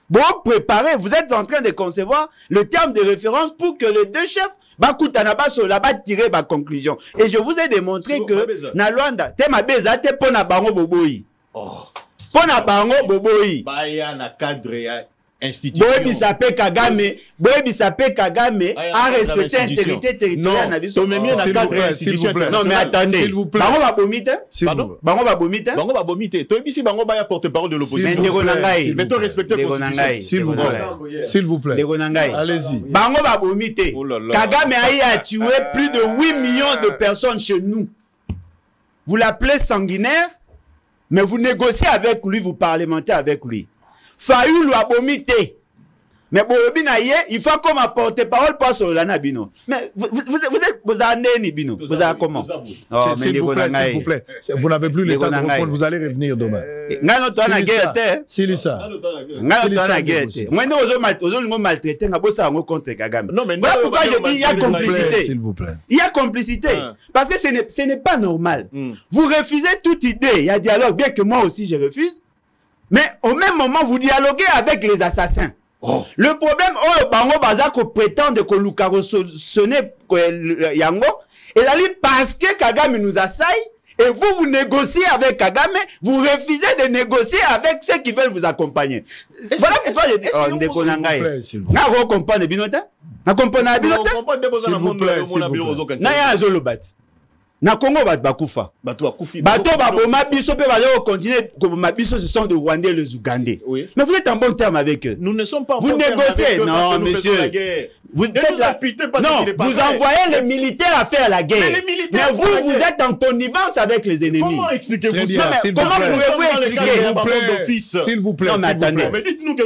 Bon, préparez, vous êtes en train de concevoir le terme de référence pour que les deux chefs là-bas tirer ma conclusion. Et je vous ai démontré que na Luanda, te mabeza te pona bango boboyi. Pona bango boboyi. Baya na cadre ya institution. Boyebi sape Kagame a respecté l'intégrité territoriale na biso. Na cadre institution. Non mais attendez. Bango ba bomite? Pardon? Bango ba bomite? Bango ba bomite. To ebisi bango ba ya porte-parole de l'opposition. Mais to respecter la constitution. S'il vous plaît. S'il vous plaît. Allez-y. Bango ba bomite. Kagame a tué plus de 8 millions de personnes chez nous. Vous l'appelez sanguinaire? Mais vous négociez avec lui, vous parlementez avec lui. Fayoulou a bomité. Mais il faut comme un porte-parole pas sur la Nabino. Mais vous avez Bino. Vous avez comment? S'il vous plaît. Vous n'avez plus le temps de répondre. Vous allez revenir demain. C'est ça. Non, mais pourquoi je dis il y a complicité? S'il vous plaît. Il y a complicité. Parce que ce n'est pas normal. Vous refusez toute idée. Il y a dialogue, bien que moi aussi je refuse. Mais au même moment, vous dialoguez avec les assassins. Oh. Le problème, Bango Bazako prétend que Lukaro sonne Yango, et là, parce que Kagame nous assaille, et vous négociez avec Kagame, vous refusez de négocier avec ceux qui veulent vous accompagner. Voilà pourquoi je dis, vous comprenez Binote? Vous comprenez Binote? Na Congo bakufa. Bato baboma biso pe bazo continuer comme biso ce sont de Rwandais et les Ougandais. Oui. Mais vous êtes en bon terme avec eux. Nous ne sommes pas en bon terme avec eux. Non monsieur. Vous faites la... Non, vous envoyez les militaires à faire la guerre. Mais vous êtes en connivence avec les ennemis. Comment expliquez-vous ça? Comment pouvez-vous expliquer? S'il vous plaît. Non mais attendez.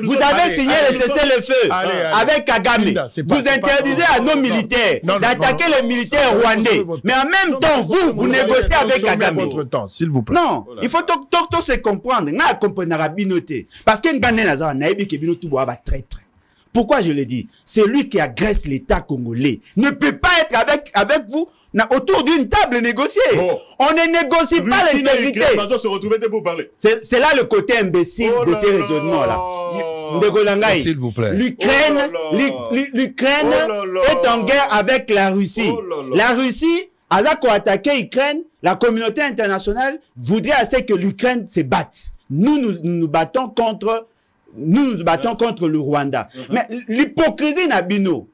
Vous avez signé le cessez-le-feu avec Kagame. Vous interdisez à nos militaires d'attaquer les militaires rwandais. Mais en même temps vous négociez avec Kagame. S'il vous plaît. Non, il faut tout se comprendre. N'a comprendre Binoté. Parce que Ngane Nazar naïbi ke Binotou boaba traître. Pourquoi je le dis? C'est lui qui agresse l'État congolais. Ne peut pas être avec vous autour d'une table négociée. Oh. On ne négocie pas l'intégrité. C'est là le côté imbécile de ces raisonnements-là. S'il vous plaît. L'Ukraine est en guerre avec la Russie. La Russie, Azako attaqué l'Ukraine, la communauté internationale voudrait assez que l'Ukraine se batte. Nous battons contre le Rwanda. Mais l'hypocrisie n'a bino.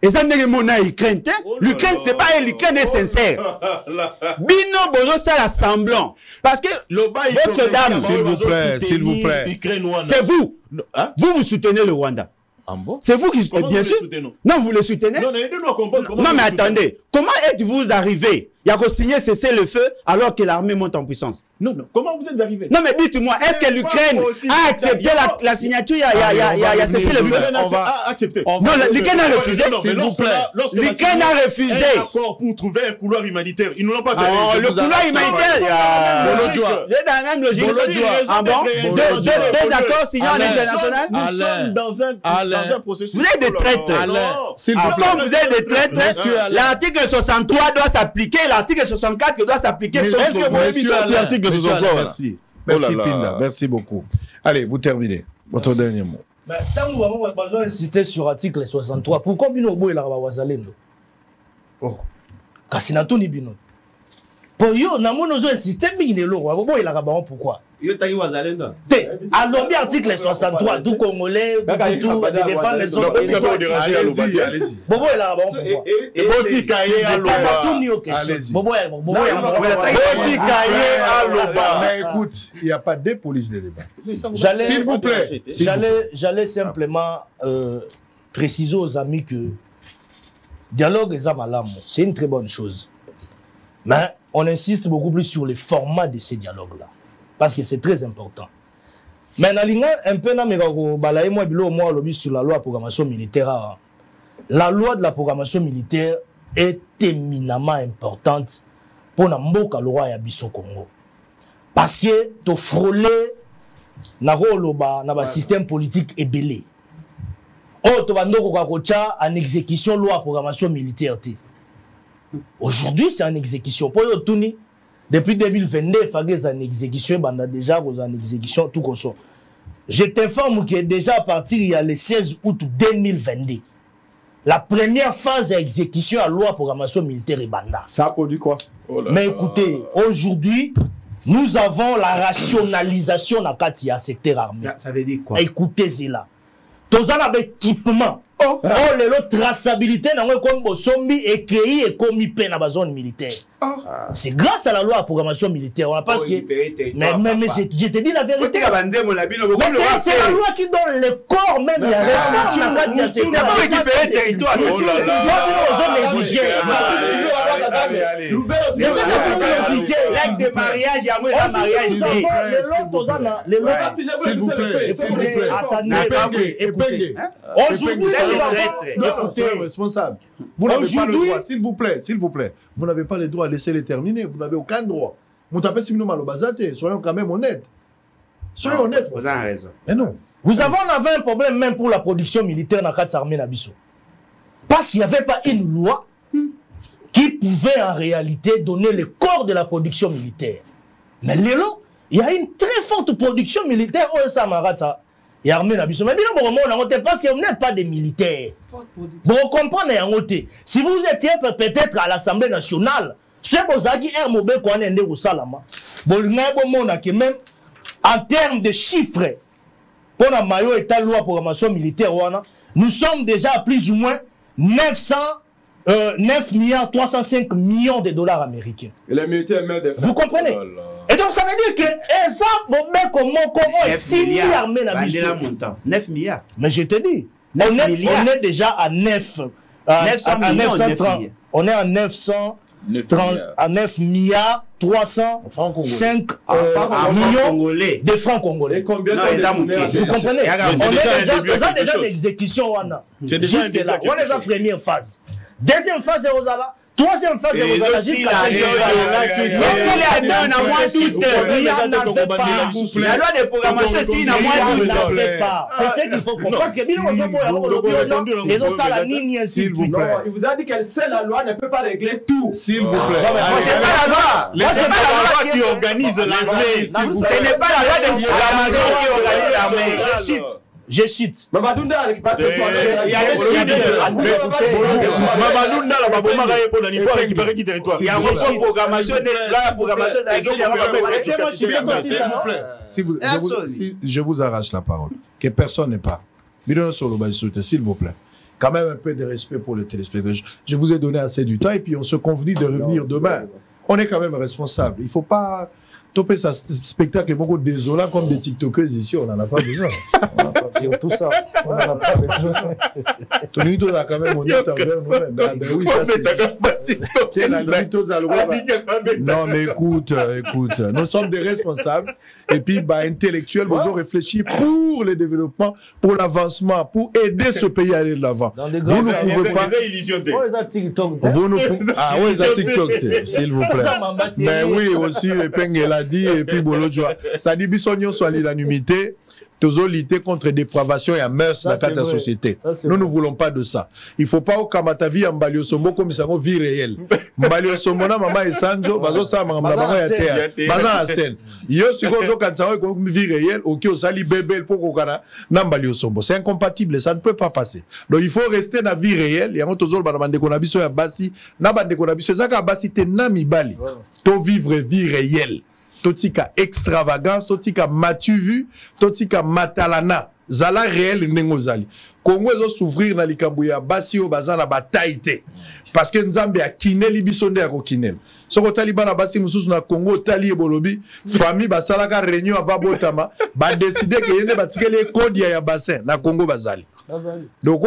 Et ça n'est pas l'Ukraine. L'Ukraine, c'est pas l'Ukraine est sincère. Bino, bozo, ça la semblant. Parce que votre dame, s'il vous plaît. C'est vous. Vous soutenez le Rwanda. C'est vous qui soutenez, bien sûr. Non, vous le soutenez. Non, mais attendez. Comment êtes-vous arrivé? Il y a qu'à signer cessez-le-feu alors que l'armée monte en puissance. Non. Comment vous êtes arrivé? Non, mais dites-moi, est-ce que l'Ukraine a accepté la signature? Il y a cessez-le-feu. On va accepter. Non, l'Ukraine a refusé. L'Ukraine a refusé. D'accord pour trouver un couloir humanitaire. Ils ne l'ont pas fait. Le couloir humanitaire, c'est dans la même logique. Deux accords signés en international. Nous sommes dans un processus. Vous êtes des traîtres. Comme vous êtes des traîtres, l'article 63 doit s'appliquer. L'article 64 doit s'appliquer. Est-ce que vous avez vu ça, l'article 63? Merci. Merci, Pinda. Merci beaucoup. Allez, vous terminez. Votre dernier mot. Tant que vous avez besoin d'insister sur l'article 63, pourquoi Bino Boy la Wazalendo? Oh. Kasinato ni Bino. Pour yo, namono zo insister, mais il est là. Boy la Rabaon, pourquoi? Alors, bien article 63, tout Congolais, tout de défendre les hommes. Allez-y. Bobo est là, bon. Mais écoute, il n'y a pas de police de débat. S'il vous plaît. J'allais simplement préciser aux amis que dialogue et Zamalam, c'est une très bonne chose. Mais on insiste beaucoup plus sur les formats de ces dialogues-là. Parce que c'est très important. Mais un peu sur la loi de programmation militaire. La loi de la programmation militaire est éminemment importante pour Namboka le roi Yabiso Congo. Parce que tu frôles un système politique ébélé. Oh, tu vas en exécution loi de programmation militaire. Aujourd'hui, c'est en exécution. Pour Yotuni, depuis 2022, il fallait en exécution, déjà en exécution, tout comme ça. Je t'informe que déjà à partir il y a le 16 août 2022, la première phase d'exécution à loi programmation militaire et banda. Ça a produit quoi? Mais écoutez, aujourd'hui, nous avons la rationalisation dans le secteur armé. Ça veut dire quoi? Écoutez-y là. Tous en équipement. Oh, la traçabilité dans le Congo sombi et créé et commis peine dans la zone militaire. C'est grâce à la loi à programmation militaire. On parce que... Mais je te dis la vérité. Mais c'est la loi qui donne le corps même. Il y a s'il vous plaît, vous n'avez pas le droit de laisser les terminer, vous n'avez aucun droit. Soyons quand même honnêtes. Soyons honnêtes. Vous avez raison. Mais non. Vous avez un problème même pour la production militaire dans la carte armée Nabiso. Parce qu'il n'y avait pas une loi qui pouvait en réalité donner le corps de la production militaire. Mais Lélo, il y a une très forte production militaire au Samarata et armée Nabiso. Mais bien, parce que vous n'êtes pas des militaires. Vous comprenez en côté. Si vous étiez peut-être à l'Assemblée nationale, c'est pour ça qu'il y a un mobile qu'on est au Salama. Même en termes de chiffres, pour la maillot état loi programmation militaire, nous sommes déjà à plus ou moins 9,305 millions de dollars américains. Et les militaires mettent des... Vous comprenez? Et donc ça veut dire que ça, comment est 6 milliards 9 milliards. Mais je te dis, on est déjà à 930. On est à 9 milliards 305 millions de francs congolais. Et combien ça vous comprenez? On a déjà l'exécution. Jusque-là, on est en première phase. Deuxième phase, c'est Rosala. Troisième phase, c'est Rosala. Jusqu'à la la loi de programmation, c'est la moins c'est ce qu'il faut comprendre. Parce que les autres, ça la ligne ainsi de suite. Il vous a dit que seule la loi ne peut pas régler tout. S'il vous plaît. C'est pas la loi. C'est pas la loi qui organise l'armée. Ce n'est pas la loi de programmation qui organise l'armée. Je cite. Mamadunda récupère le territoire. Il y a Mamadunda la baboma pour récupérer qui territoire. Il y a une programmation la programmation je vous arrache la parole. Que personne n'est pas. S'il vous plaît. Quand même un peu de respect pour les téléspectateurs. Je vous ai donné assez du temps et puis on se convenait de revenir demain. On est quand même responsable. Il ne faut pas toper ce spectacle beaucoup désolant comme des TikTokers ici. On n'en a pas besoin. C'est tout ça. On n'en a pas besoin. Tony, tu as quand même mon envers nous-mêmes. Ben oui, ça c'est... Non, mais écoute. Nous sommes des responsables. Et puis, intellectuels, vous ont réfléchi pour le développement, pour l'avancement, pour aider ce pays à aller de l'avant. Vous ne pouvez pas... Vous ne pouvez... Ah oui, ça TikTok, s'il vous plaît. Mais oui, aussi, Pengela dit, et puis Bolodjoa. Ça dit, Bissonio soit l'unanimité. Toujours lutter contre dépravation et à mœurs dans la société. Nous ne voulons pas de ça. Il ne faut pas au Kamatavi en Baliosomo comme ça, vie réelle. Baliosomo na maman et Sanjo, bazo sa maman ya terre. Baza la scène. Yo si gozo kansa comme vie réelle, ok au sali bébé pour kokana na Baliosomo. C'est incompatible, ça ne peut pas passer. Donc il faut rester dans la vie réelle. Il y a toujours ba bande konabiso ya basi, na bande konabiso zaka basi te na mibali. To vivre vie réelle. Totika extravagance, totika matu vu, totika matalana, zala réel n'engozali. Congo ezo souffrir na likambo ya basi o bazana bataille parce que nzambe a kineli bisonde ya kokinela. Soko taliba na basi mususu na Congo tali ebolobi, famille basalaka réunion ava botama, ba décider que yende batikeli code ya bassin na Congo bazali. Donc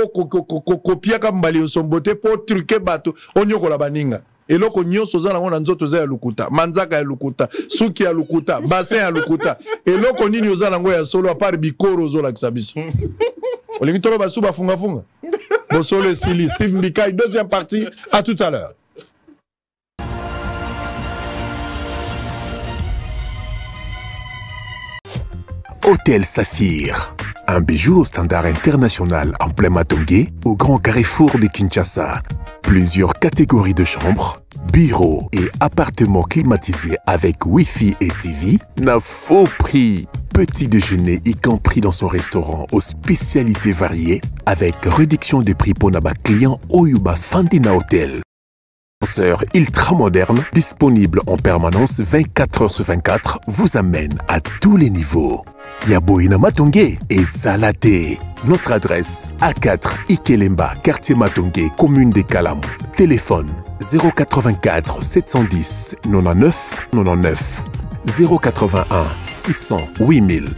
kopia ka mbali osombote pour truquer bato onyokola baninga. Eloko nyonso za nango na nzoto za ya lukuta, manzaka ya lukuta, suki ya lukuta, bassin ya lukuta. Eloko nini oza nango ya solo a part bikoro zo la kisabiso. Olingi tolo basu ba funga funga. Bosolo Sili, Steve Mbikai, deuxième partie, à tout à l'heure. Hôtel Saphir, un bijou au standard international en plein Matongé, au grand carrefour de Kinshasa. Plusieurs catégories de chambres, bureaux et appartements climatisés avec Wi-Fi et TV n'a faux prix. Petit déjeuner y compris dans son restaurant aux spécialités variées avec réduction des prix pour Naba client Oyuba Fandina Hotel. Ascenseur ultra moderne, disponible en permanence 24h/24, vous amène à tous les niveaux. Yaboina Matongé et Salaté. Notre adresse A4 Ikelemba, quartier Matongé, commune des Kalamou. Téléphone 084 710 99 99 081 600 8000.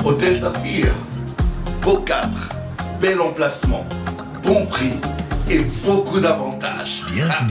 Hôtel Saphir, Beau 4, bel emplacement, bon prix et beaucoup d'avantages. Bienvenue.